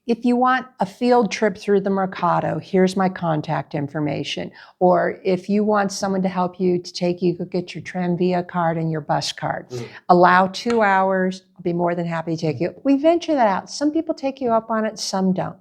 if you want a field trip through the Mercado, here's my contact information. Or if you want someone to help you to take you, go get your Tranvia card and your bus card. Allow 2 hours, I'll be more than happy to take you. We venture that out. Some people take you up on it, some don't.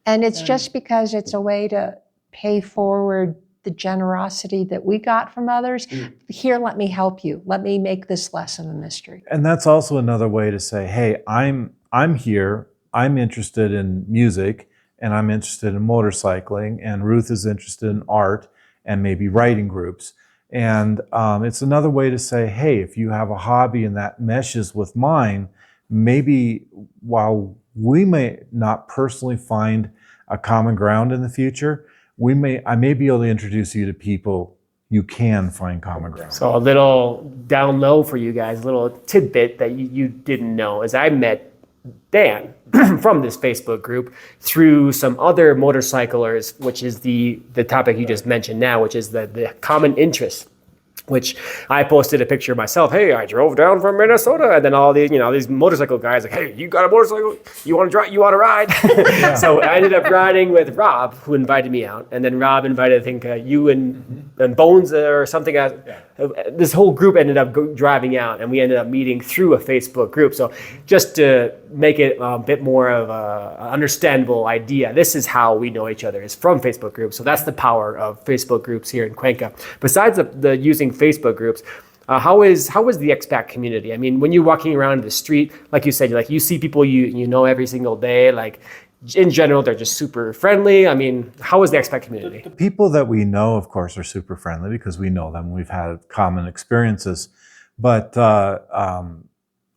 And it's just because it's a way to pay forward the generosity that we got from others. Here, let me help you. Let me make this less of a mystery. And that's also another way to say, hey, I'm here. I'm interested in music, and I'm interested in motorcycling, and Ruth is interested in art and maybe writing groups. And it's another way to say, hey, if you have a hobby and that meshes with mine, maybe while we may not personally find a common ground in the future, I may be able to introduce you to people you can find common ground. So a little down low for you guys, a little tidbit that you didn't know is I met Dan from this Facebook group through some other motorcyclers, which is the topic you just mentioned now, which is the common interest, which I posted a picture of myself. Hey, I drove down from Minnesota, and then all these motorcycle guys like, hey, you got a motorcycle? You want to drive? You want to ride? So I ended up riding with Rob, who invited me out, and then Rob invited, I think, you and Bones or something. This whole group ended up driving out, and we ended up meeting through a Facebook group. So just to make it a bit more of an understandable idea, this is how we know each other, is from Facebook groups. So that's the power of Facebook groups here in Cuenca. Besides the using Facebook groups, how is the expat community? I mean, when you're walking around the street, like you said, you see people you know every single day, like in general, they're just super friendly. I mean, how is the expat community? The people that we know, of course, are super friendly because we know them. We've had common experiences. But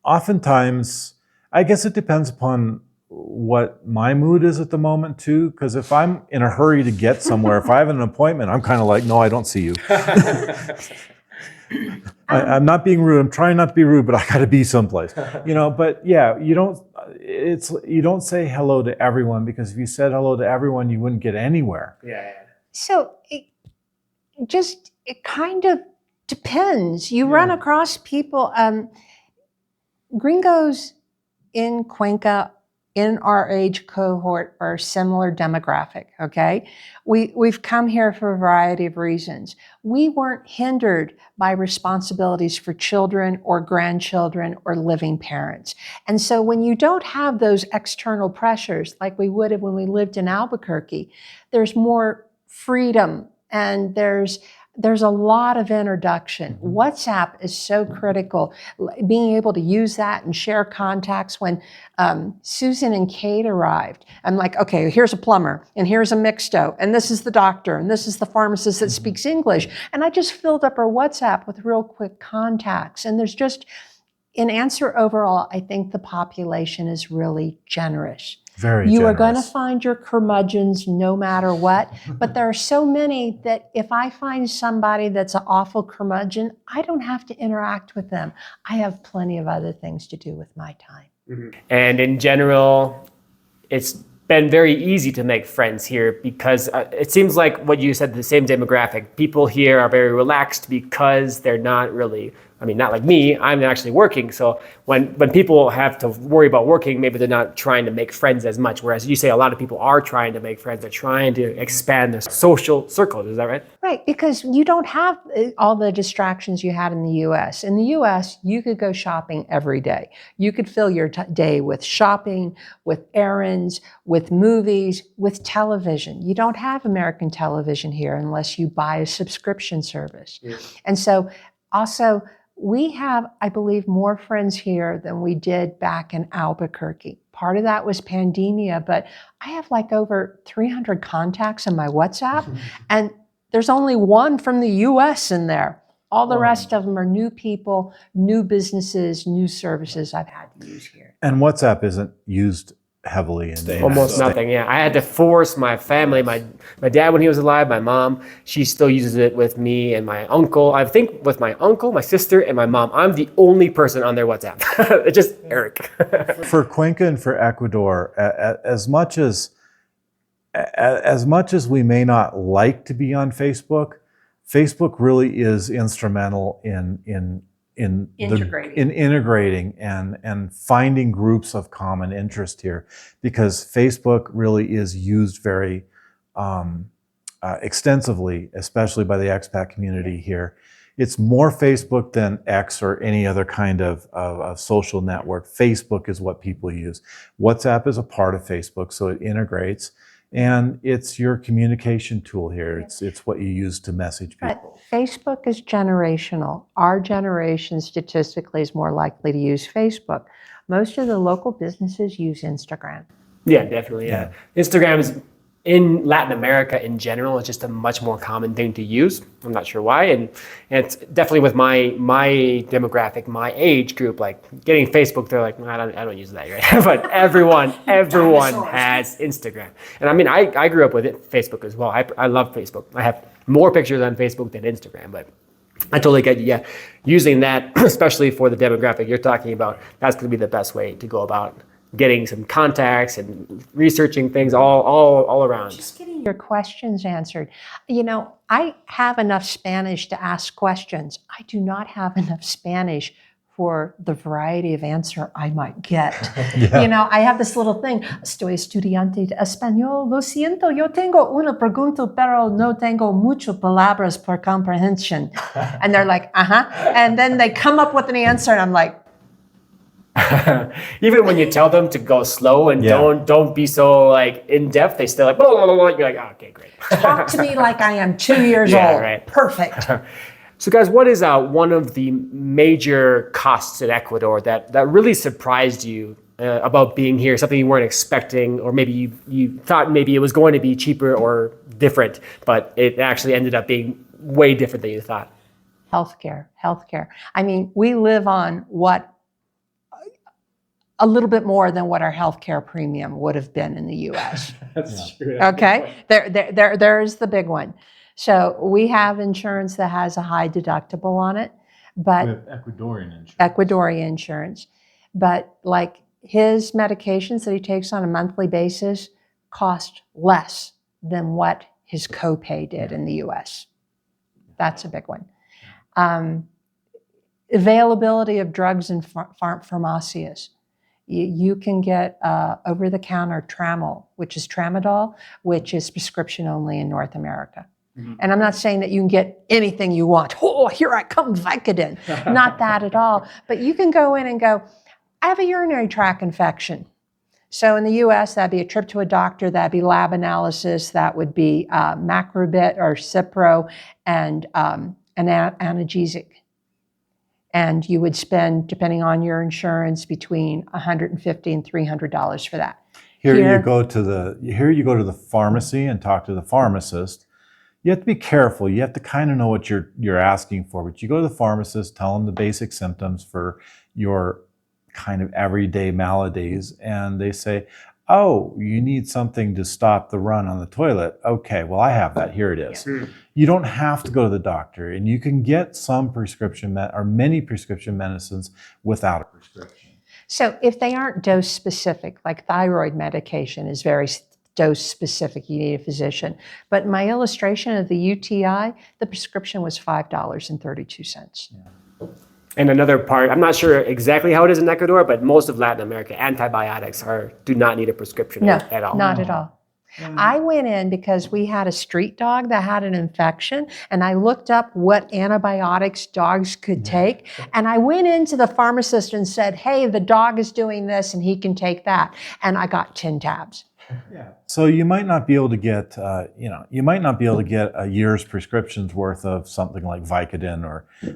oftentimes, I guess it depends upon what my mood is at the moment too. Because if I'm in a hurry to get somewhere, if I have an appointment, I'm kind of like, no, I don't see you. I'm not being rude. I'm trying not to be rude, but I got to be someplace, But yeah, you don't say hello to everyone, because if you said hello to everyone, you wouldn't get anywhere. Yeah. So it kind of depends. You run across people. Gringos in Cuenca in our age cohort are a similar demographic, okay? We've come here for a variety of reasons. We weren't hindered by responsibilities for children or grandchildren or living parents. And so when you don't have those external pressures like we would have when we lived in Albuquerque, there's more freedom and there's a lot of introduction. WhatsApp is so critical. Being able to use that and share contacts. When Susan and Kate arrived, I'm like, okay, here's a plumber, and here's a mixto, and this is the doctor, and this is the pharmacist that speaks English. And I just filled up our WhatsApp with real quick contacts. And there's just, in answer overall, I think the population is really generous. Very You generous. are going to find your curmudgeons no matter what, but there are so many that if I find somebody that's an awful curmudgeon, I don't have to interact with them. I have plenty of other things to do with my time. And in general, it's been very easy to make friends here because it seems like what you said, the same demographic. People here are very relaxed because they're not really, I mean, not like me, I'm actually working. So when people have to worry about working, maybe they're not trying to make friends as much. Whereas you say a lot of people are trying to make friends. They're trying to expand their social circles. Is that right? Right, because you don't have all the distractions you had in the U.S. In the U.S., you could go shopping every day. You could fill your day with shopping, with errands, with movies, with television. You don't have American television here unless you buy a subscription service. And so also, we have, I believe, more friends here than we did back in Albuquerque. Part of that was pandemia, but I have like over 300 contacts in my WhatsApp, and there's only one from the US in there. All the rest of them are new people, new businesses, new services I've had to use here. And WhatsApp isn't used heavily in the Almost nothing, yeah. I had to force my family, my dad when he was alive, my mom, she still uses it with me and my uncle. I think with my uncle, my sister, and my mom, I'm the only person on their WhatsApp. It's just Eric. For Cuenca and for Ecuador, as much as we may not like to be on Facebook, Facebook really is instrumental in integrating and finding groups of common interest here, because Facebook really is used very extensively, especially by the expat community here. It's more Facebook than X or any other kind of social network. Facebook is what people use. WhatsApp is a part of Facebook, so it integrates. And it's your communication tool here. It's what you use to message people. But Facebook is generational. Our generation statistically is more likely to use Facebook. Most of the local businesses use Instagram. Yeah, definitely. Yeah. Instagram is, in Latin America in general, it's just a much more common thing to use. I'm not sure why. And it's definitely with my demographic, my age group, like getting Facebook, they're like, I don't use that, right? But everyone has Instagram. And I mean, I grew up with it, Facebook as well. I love Facebook. I have more pictures on Facebook than Instagram, but I totally get you. Yeah, using that, especially for the demographic you're talking about, that's going to be the best way to go about getting some contacts and researching things all around. Just getting your questions answered. You know, I have enough Spanish to ask questions. I do not have enough Spanish for the variety of answer I might get. You know, I have this little thing. Estoy estudiante de español. Lo siento, yo tengo una pregunta, pero no tengo muchas palabras por comprehension. And they're like, And then they come up with an answer, and I'm like, even when you tell them to go slow and don't be so like in depth, they still like blah, blah, blah, blah. You're like, oh, okay, great. Talk to me like I am 2 years old. Right. Perfect. So guys, what is one of the major costs in Ecuador that really surprised you about being here? Something you weren't expecting, or maybe you thought maybe it was going to be cheaper or different, but it actually ended up being way different than you thought? Healthcare. I mean, we live on a little bit more than what our healthcare premium would have been in the U.S. That's true. Okay, there's the big one. So we have insurance that has a high deductible on it, but Ecuadorian insurance. But like his medications that he takes on a monthly basis cost less than what his copay did in the U.S. That's a big one. Availability of drugs in pharmacies. You can get over-the-counter Tramadol, which is prescription only in North America. Mm-hmm. And I'm not saying that you can get anything you want. Oh, here I come, Vicodin. Not that at all. But you can go in and go, I have a urinary tract infection. So in the US, that'd be a trip to a doctor, that'd be lab analysis, that would be macrobit or Cipro and an analgesic. And you would spend, depending on your insurance, between $150 and $300 for that. Here you go to the pharmacy and talk to the pharmacist. You have to be careful. You have to kind of know what you're asking for. But you go to the pharmacist, tell them the basic symptoms for your kind of everyday maladies, and they say, oh, you need something to stop the run on the toilet. Okay, well, I have that. Here it is. Yeah. You don't have to go to the doctor, and you can get some prescription or many prescription medicines without a prescription. So if they aren't dose specific, like thyroid medication is very dose specific, you need a physician. But my illustration of the UTI, the prescription was $5.32. Yeah. And another part, I'm not sure exactly how it is in Ecuador, but most of Latin America, antibiotics do not need a prescription at all. Not at all. I went in because we had a street dog that had an infection, and I looked up what antibiotics dogs could take, and I went into the pharmacist and said, hey, the dog is doing this and he can take that. And I got 10 tabs. Yeah. So you might not be able to get, a year's prescriptions worth of something like Vicodin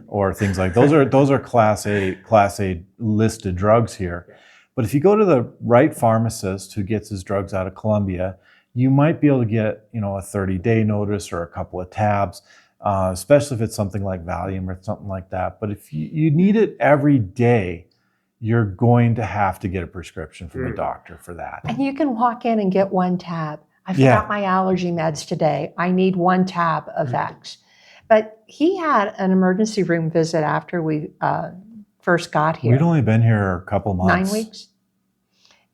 or things like those are class A listed drugs here. But if you go to the right pharmacist who gets his drugs out of Colombia, you might be able to get, a 30-day notice or a couple of tabs, especially if it's something like Valium or something like that. But if you need it every day, you're going to have to get a prescription from a doctor for that. And you can walk in and get one tab. I forgot my allergy meds today. I need one tab of X. But he had an emergency room visit after we first got here. We'd only been here a couple months. 9 weeks.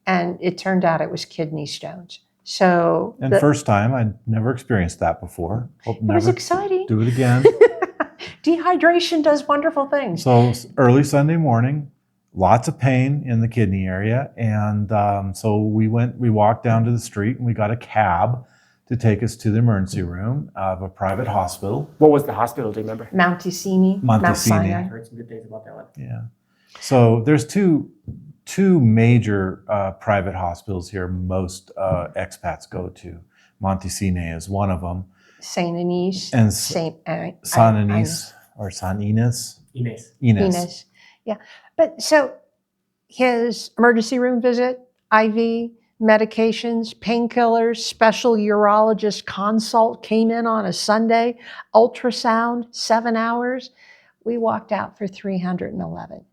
And it turned out it was kidney stones. So first time, I'd never experienced that before. It was exciting. Do it again. Dehydration does wonderful things. So early Sunday morning, lots of pain in the kidney area. And so we walked down to the street and we got a cab to take us to the emergency room of a private hospital. What was the hospital, do you remember? Mount Sinai. I heard some good things about that one. Yeah. So there's two major private hospitals here most expats go to. Monte Sinai is one of them. Saint Ines. And San Ines or San Ines. Ines. Yeah. But so his emergency room visit, IV, medications, painkillers, special urologist consult came in on a Sunday, ultrasound, 7 hours. We walked out for $311.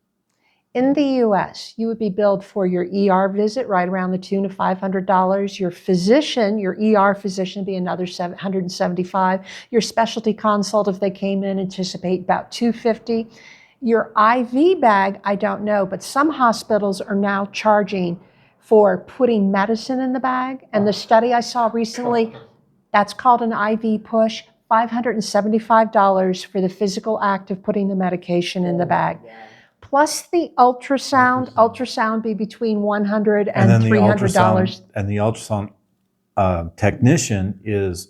In the US, you would be billed for your ER visit right around the tune of $500. Your physician, your ER physician, would be another $175. Your specialty consult, if they came in, anticipate about $250. Your IV bag, I don't know, but some hospitals are now charging for putting medicine in the bag. And the study I saw recently, that's called an IV push, $575 for the physical act of putting the medication in the bag. Plus the ultrasound be between $100 and $300. And the ultrasound technician is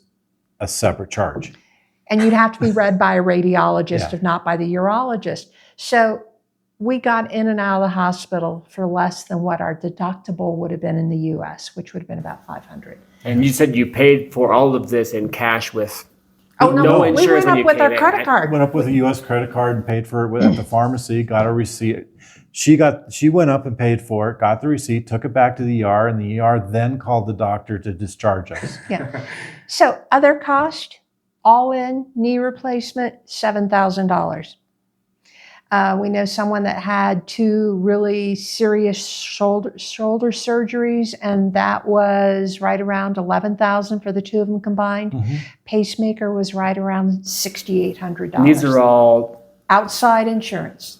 a separate charge. And you'd have to be read by a radiologist, if not by the urologist. So we got in and out of the hospital for less than what our deductible would have been in the US, which would have been about $500. And you said you paid for all of this in cash with no insurance. We went up with our credit card. Went up with a US credit card and paid for it at the pharmacy, got a receipt. She went up and paid for it, got the receipt, took it back to the ER, and the ER then called the doctor to discharge us. Yeah. So other cost, all in, knee replacement, $7,000. We know someone that had 2 really serious shoulder surgeries, and that was right around $11,000 for the 2 of them combined. Mm-hmm. Pacemaker was right around $6,800. These are all outside insurance.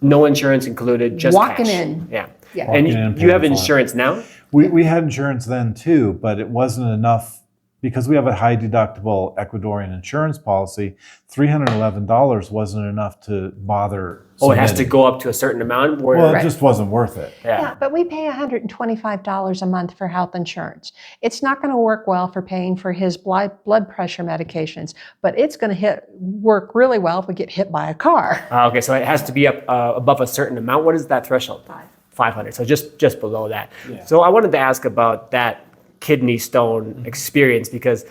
No insurance included, just walking cash. in. Yeah. Walking and you have insurance now? We had insurance then too, but it wasn't enough because we have a high deductible Ecuadorian insurance policy, $311 wasn't enough to bother. Oh, it has to go up to a certain amount? Well, it just wasn't worth it. Yeah, but we pay $125 a month for health insurance. It's not going to work well for paying for his blood pressure medications, but it's going to work really well if we get hit by a car. Okay, so it has to be up above a certain amount. What is that threshold? 500, so just below that. Yeah. So I wanted to ask about that kidney stone experience, because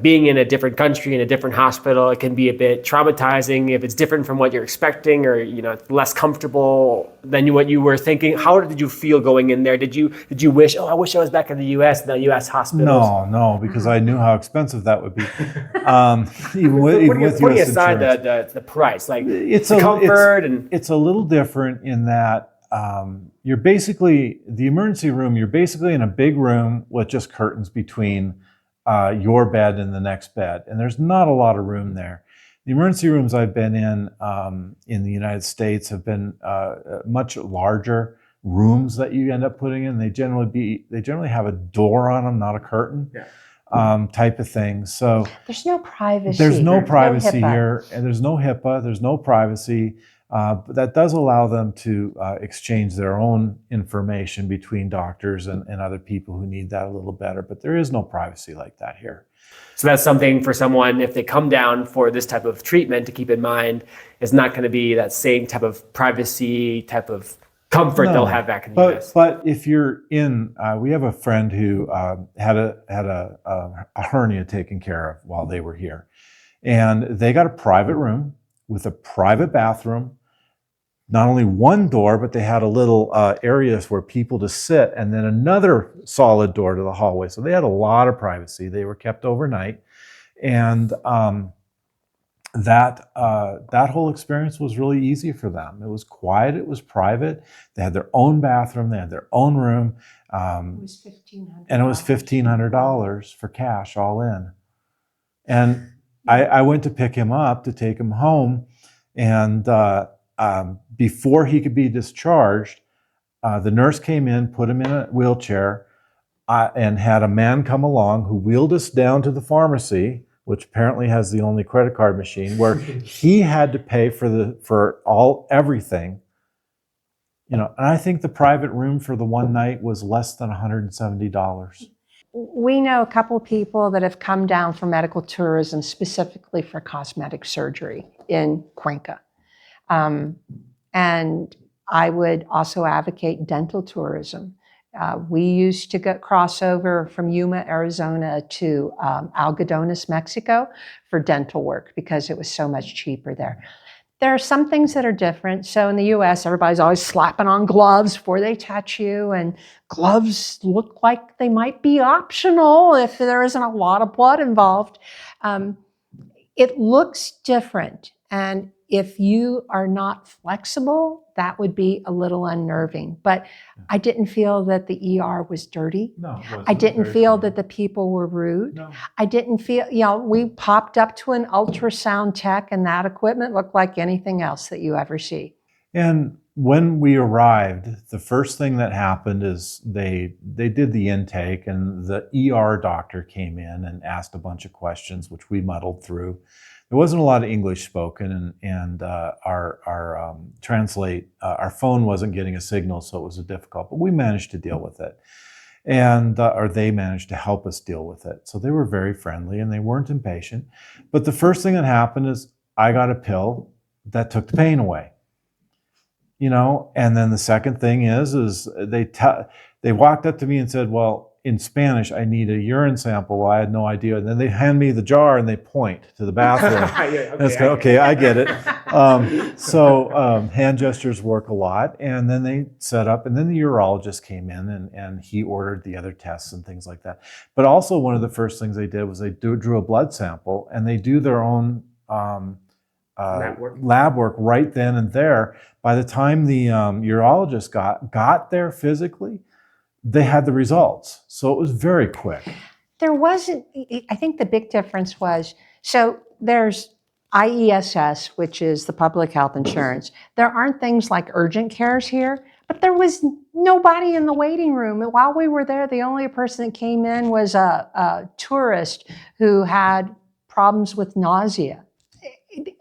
being in a different country, in a different hospital, it can be a bit traumatizing if it's different from what you're expecting, or less comfortable than what you were thinking. How did you feel going in there? Did you wish, I wish I was back in the U.S., the U.S. hospitals? No, because I knew how expensive that would be. Even with putting aside the price, like it's the comfort, it's a little different in that you're basically, the emergency room, you're basically in a big room with just curtains between your bed and the next bed. And there's not a lot of room there. The emergency rooms I've been in the United States have been much larger rooms that you end up putting in. They generally have a door on them, not a curtain. Yeah. Type of thing. So there's no privacy. There's no privacy here, and there's no HIPAA, there's no privacy. But that does allow them to exchange their own information between doctors and other people who need that a little better. But there is no privacy like that here. So that's something for someone, if they come down for this type of treatment, to keep in mind. It's not going to be that same type of privacy, type of comfort they'll have back in the US. But if you're in, we have a friend who had a hernia taken care of while they were here. And they got a private room with a private bathroom. Not only one door, but they had a little areas for people to sit, and then another solid door to the hallway. So they had a lot of privacy. They were kept overnight. And that whole experience was really easy for them. It was quiet. It was private. They had their own bathroom. They had their own room. It was $1,500. And it was $1,500 for cash all in. And I went to pick him up to take him home. And before he could be discharged, the nurse came in, put him in a wheelchair, and had a man come along who wheeled us down to the pharmacy, which apparently has the only credit card machine, where he had to pay for everything. And I think the private room for the one night was less than $170. We know a couple of people that have come down for medical tourism, specifically for cosmetic surgery in Cuenca. And I would also advocate dental tourism. We used to cross over from Yuma, Arizona to Algodones, Mexico for dental work because it was so much cheaper there. There are some things that are different. So in the US, everybody's always slapping on gloves before they touch you, and gloves look like they might be optional if there isn't a lot of blood involved. It looks different. And if you are not flexible, that would be a little unnerving. But I didn't feel that the ER was dirty. No, it wasn't. I didn't feel that the people were rude. No. I didn't feel, we popped up to an ultrasound tech, and that equipment looked like anything else that you ever see. And when we arrived, the first thing that happened is they did the intake, and the ER doctor came in and asked a bunch of questions, which we muddled through. There wasn't a lot of English spoken, and our translate, our phone wasn't getting a signal, so it was difficult, but we managed to deal with it. And, or they managed to help us deal with it. So they were very friendly and they weren't impatient. But the first thing that happened is I got a pill that took the pain away. And then the second thing is they walked up to me and said, well, in Spanish, I need a urine sample. Well, I had no idea. And then they hand me the jar and they point to the bathroom. Okay, I get it. Hand gestures work a lot. And then they set up, and then the urologist came in and he ordered the other tests and things like that. But also one of the first things they did was they drew a blood sample, and they do their own lab work right then and there. By the time the urologist got there physically, they had the results. So it was very quick. There wasn't, I think the big difference was, so there's IESS, which is the public health insurance, there aren't things like urgent cares here, but there was nobody in the waiting room. And while we were there, the only person that came in was a tourist who had problems with nausea.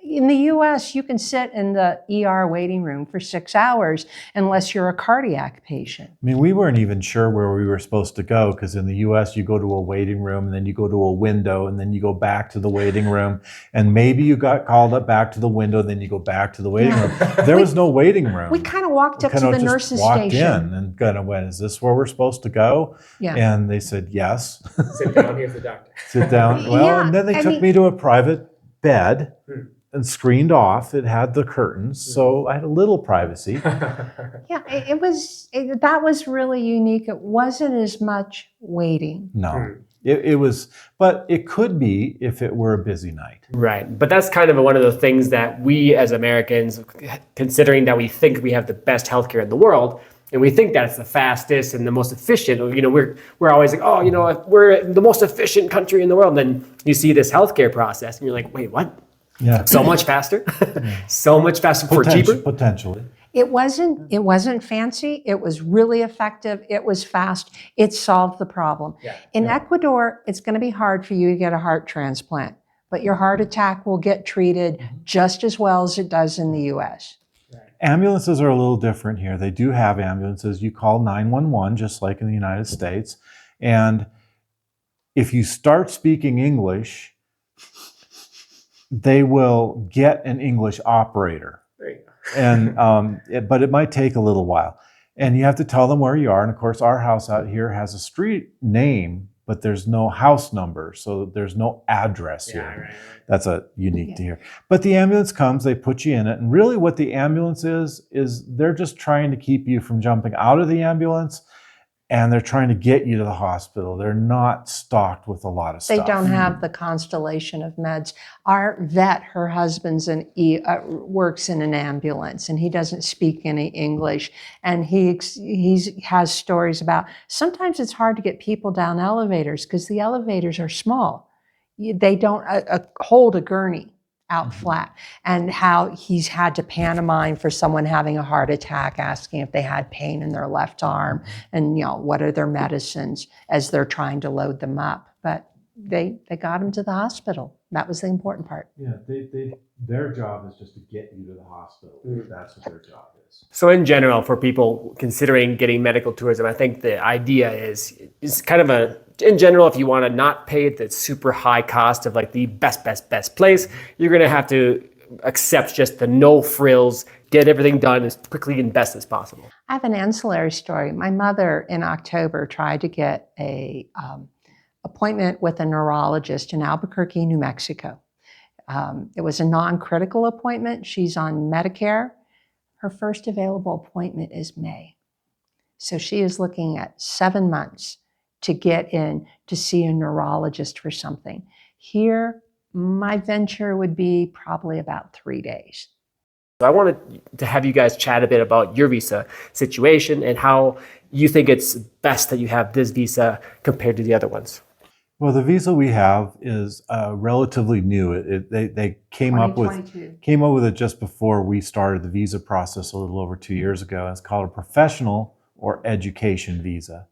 In the US, you can sit in the ER waiting room for 6 hours unless you're a cardiac patient. I mean, we weren't even sure where we were supposed to go, because in the US, you go to a waiting room, and then you go to a window, and then you go back to the waiting room, and maybe you got called up back to the window, and then you go back to the waiting room. There was no waiting room. We kind of walked up to the nurse's walked station. in and kind of went, is this where we're supposed to go? Yeah. And they said, yes. Sit down, here's the doctor. Sit down. Well, Yeah, and then they took me to a private bed and screened off. It had the curtains, so I had a little privacy. Yeah, that was really unique. It wasn't as much waiting. No, it was, but it could be if it were a busy night. Right. But that's kind of one of the things that we as Americans, considering that we think we have the best healthcare in the world, and we think that it's the fastest and the most efficient, we're always like, oh, we're the most efficient country in the world. And then you see this healthcare process and you're like, wait, what? Yeah. So much faster? So much faster for cheaper? Potentially. It wasn't fancy. It was really effective. It was fast. It solved the problem. Yeah. In Ecuador, it's going to be hard for you to get a heart transplant, but your heart attack will get treated just as well as it does in the US. Ambulances are a little different here. They do have ambulances. You call 911, just like in the United States. And if you start speaking English, they will get an English operator. There you go. And but it might take a little while. And you have to tell them where you are. And of course, our house out here has a street name, but there's no house number, so there's no address here. Right. That's unique to hear. But the ambulance comes, they put you in it, and really what the ambulance is they're just trying to keep you from jumping out of the ambulance, and they're trying to get you to the hospital. They're not stocked with a lot of stuff. They don't have the constellation of meds. Our vet, her husband's works in an ambulance, and he doesn't speak any English. And he has stories about sometimes it's hard to get people down elevators because the elevators are small. They don't hold a gurney out flat, and how he's had to pantomime for someone having a heart attack, asking if they had pain in their left arm and what are their medicines as they're trying to load them up. But they got him to the hospital. That was the important part. Yeah, their job is just to get you to the hospital. That's what their job is. So in general, for people considering getting medical tourism, I think the idea is kind of in general, if you want to not pay the super high cost of like the best place, you're going to have to accept just the no frills, get everything done as quickly and best as possible. I have an ancillary story. My mother in October tried to get a appointment with a neurologist in Albuquerque, New Mexico. It was a non-critical appointment. She's on Medicare. Her first available appointment is May. So she is looking at 7 months to get in to see a neurologist for something. Here, my venture would be probably about 3 days. I wanted to have you guys chat a bit about your visa situation and how you think it's best that you have this visa compared to the other ones. Well, the visa we have is relatively new. They came up with it just before we started the visa process a little over 2 years ago. It's called a professional or education visa.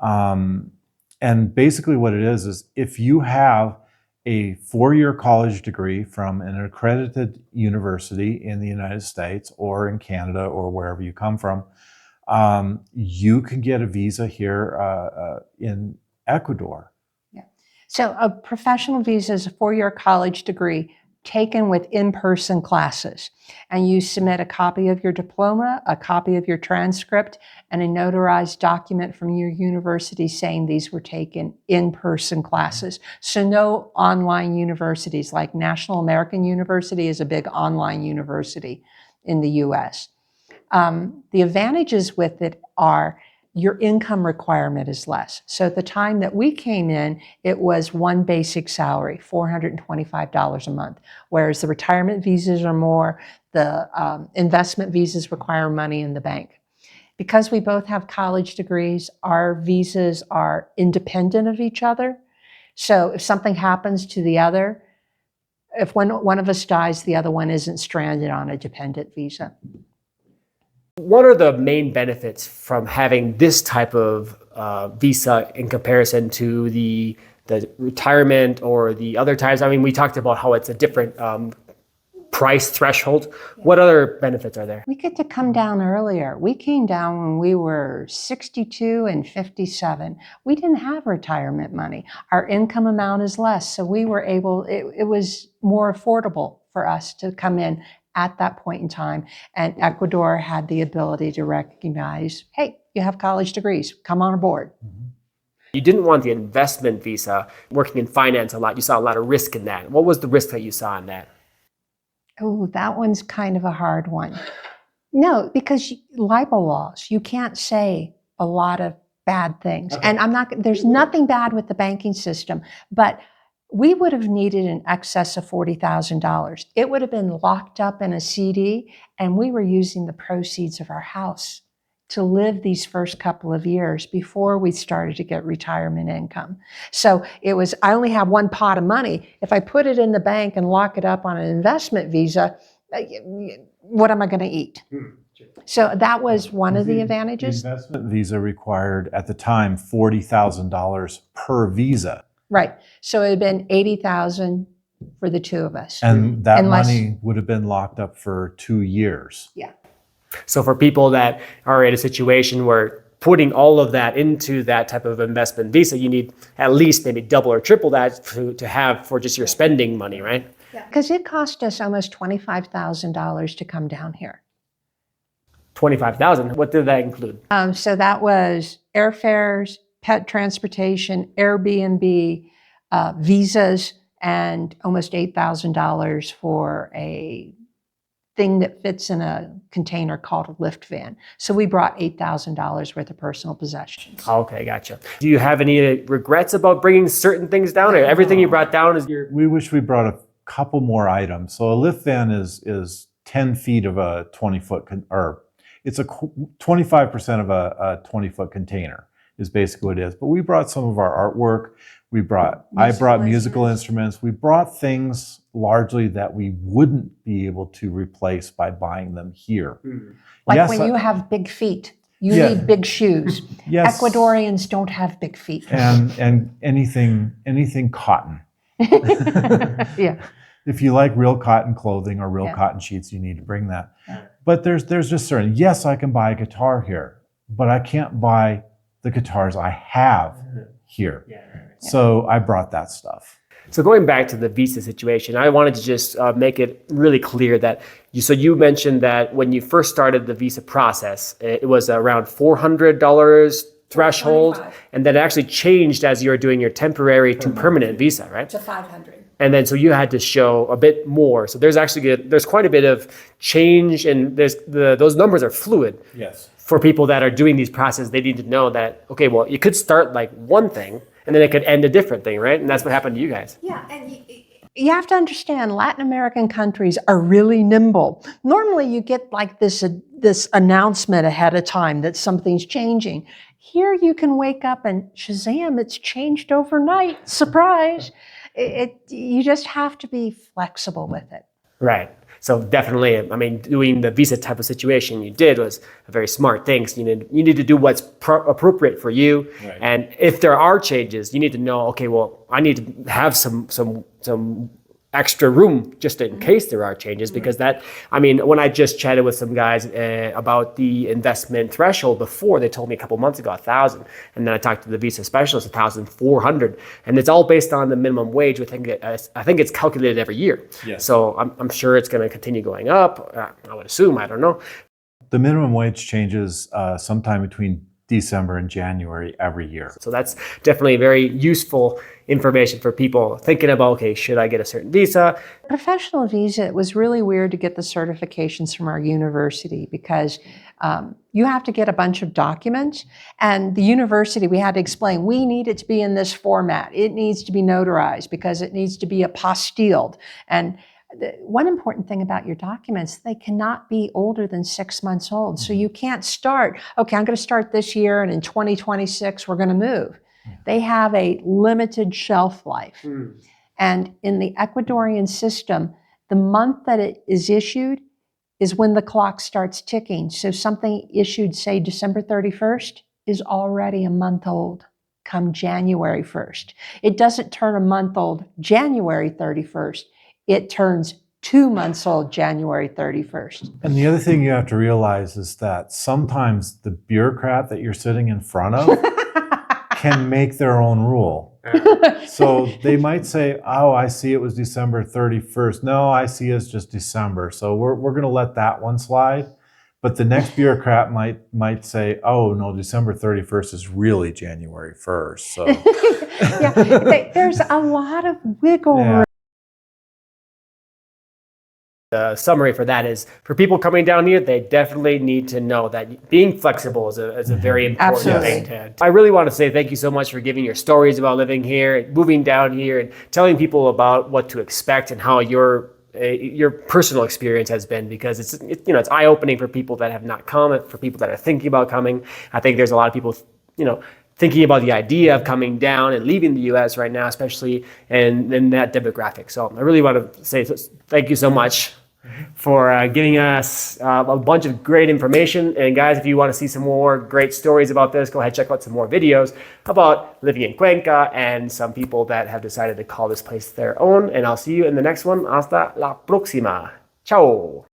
And basically what it is if you have a 4-year college degree from an accredited university in the United States or in Canada or wherever you come from, you can get a visa here in Ecuador. Yeah. So a professional visa is a 4-year college degree taken with in-person classes. And you submit a copy of your diploma, a copy of your transcript, and a notarized document from your university saying these were taken in-person classes. So no online universities, like National American University is a big online university in the US. The advantages with it are your income requirement is less. So at the time that we came in, it was one basic salary, $425 a month, whereas the retirement visas are more, the investment visas require money in the bank. Because we both have college degrees, our visas are independent of each other. So if something happens to the other, if one of us dies, the other one isn't stranded on a dependent visa. What are the main benefits from having this type of visa in comparison to the retirement or the other types? I mean, we talked about how it's a different price threshold. What other benefits are there? We get to come down earlier. We came down when we were 62 and 57. We didn't have retirement money. Our income amount is less, so we were able, it was more affordable for us to come in at that point in time. And Ecuador had the ability to recognize, hey, you have college degrees, come on aboard. You didn't want the investment visa. Working in finance a lot, you saw a lot of risk in that. What was the risk that you saw in that? Oh, that one's kind of a hard one. No, because libel laws, you can't say a lot of bad things. Okay. And there's nothing bad with the banking system, but we would have needed in excess of $40,000. It would have been locked up in a CD, and we were using the proceeds of our house to live these first couple of years before we started to get retirement income. So it was, I only have one pot of money. If I put it in the bank and lock it up on an investment visa, what am I going to eat? So that was one of the advantages. The investment visa required at the time $40,000 per visa. Right. So it had been $80,000 for the two of us. And that money would have been locked up for 2 years. Yeah. So for people that are in a situation where putting all of that into that type of investment visa, you need at least maybe double or triple that to have for just your spending money, right? Because it cost us almost $25,000 to come down here. $25,000. What did that include? So that was airfares, pet transportation, Airbnb, visas, and almost $8,000 for a thing that fits in a container called a lift van. So we brought $8,000 worth of personal possessions. Okay, gotcha. Do you have any regrets about bringing certain things down, or everything you brought down is your... We wish we brought a couple more items. So a lift van is 10 feet of a 20-foot, or it's a 25% of a 20-foot container is basically what it is. But we brought some of our artwork. I brought musical instruments. We brought things largely that we wouldn't be able to replace by buying them here. Like yes, when you have big feet, you need big shoes. Yes. Ecuadorians don't have big feet. And anything cotton. Yeah. If you like real cotton clothing or real cotton sheets, you need to bring that. But there's just certain, yes, I can buy a guitar here, but I can't buy the guitars I have here. So I brought that stuff. So going back to the visa situation, I wanted to just make it really clear that you mentioned that when you first started the visa process, it was around $400 threshold, and then it actually changed as you were doing your temporary to permanent visa, right? To $500. And then so you had to show a bit more. So there's quite a bit of change, and those numbers are fluid. Yes. For people that are doing these processes, they need to know that, okay, well, you could start like one thing and then it could end a different thing, right? And that's what happened to you guys. Yeah, and you have to understand, Latin American countries are really nimble. Normally you get like this announcement ahead of time that something's changing. Here you can wake up and shazam, it's changed overnight. Surprise. You just have to be flexible with it. Right. So definitely, I mean, doing the visa type of situation you did was a very smart thing. So you need to do what's appropriate for you. Right. And if there are changes, you need to know, okay, well, I need to have some extra room just in case there are changes, because when I just chatted with some guys about the investment threshold before, they told me a couple months ago 1,000, and then I talked to the visa specialist 1,400, and it's all based on the minimum wage. I think it's calculated every year. Yes. So I'm sure it's going to continue going up. I would assume, I don't know. The minimum wage changes sometime between December and January every year. So that's definitely very useful information for people thinking about, okay, should I get a certain visa? Professional visa, it was really weird to get the certifications from our university because you have to get a bunch of documents, and the university, we had to explain, we need it to be in this format. It needs to be notarized because it needs to be apostilled. And one important thing about your documents, they cannot be older than 6 months old. So you can't start, okay, I'm going to start this year and in 2026 we're going to move. They have a limited shelf life. And in the Ecuadorian system, the month that it is issued is when the clock starts ticking. So something issued, say, December 31st is already a month old come January 1st. It doesn't turn a month old January 31st. It turns 2 months old January 31st. And the other thing you have to realize is that sometimes the bureaucrat that you're sitting in front of can make their own rule. So they might say, oh, I see it was December 31st. No, I see it's just December. So we're going to let that one slide. But the next bureaucrat might say, oh, no, December 31st is really January 1st. So yeah, there's a lot of wiggle room. The summary for that is, for people coming down here, they definitely need to know that being flexible is a very important thing to. I really want to say thank you so much for giving your stories about living here, moving down here, and telling people about what to expect and how your personal experience has been, because it's eye-opening for people that have not come, for people that are thinking about coming. I think there's a lot of people, thinking about the idea of coming down and leaving the U.S. right now, especially in that demographic. So I really want to say thank you so much for giving us a bunch of great information. And guys, if you want to see some more great stories about this, go ahead, check out some more videos about living in Cuenca and some people that have decided to call this place their own. And I'll see you in the next one. Hasta la próxima. Ciao.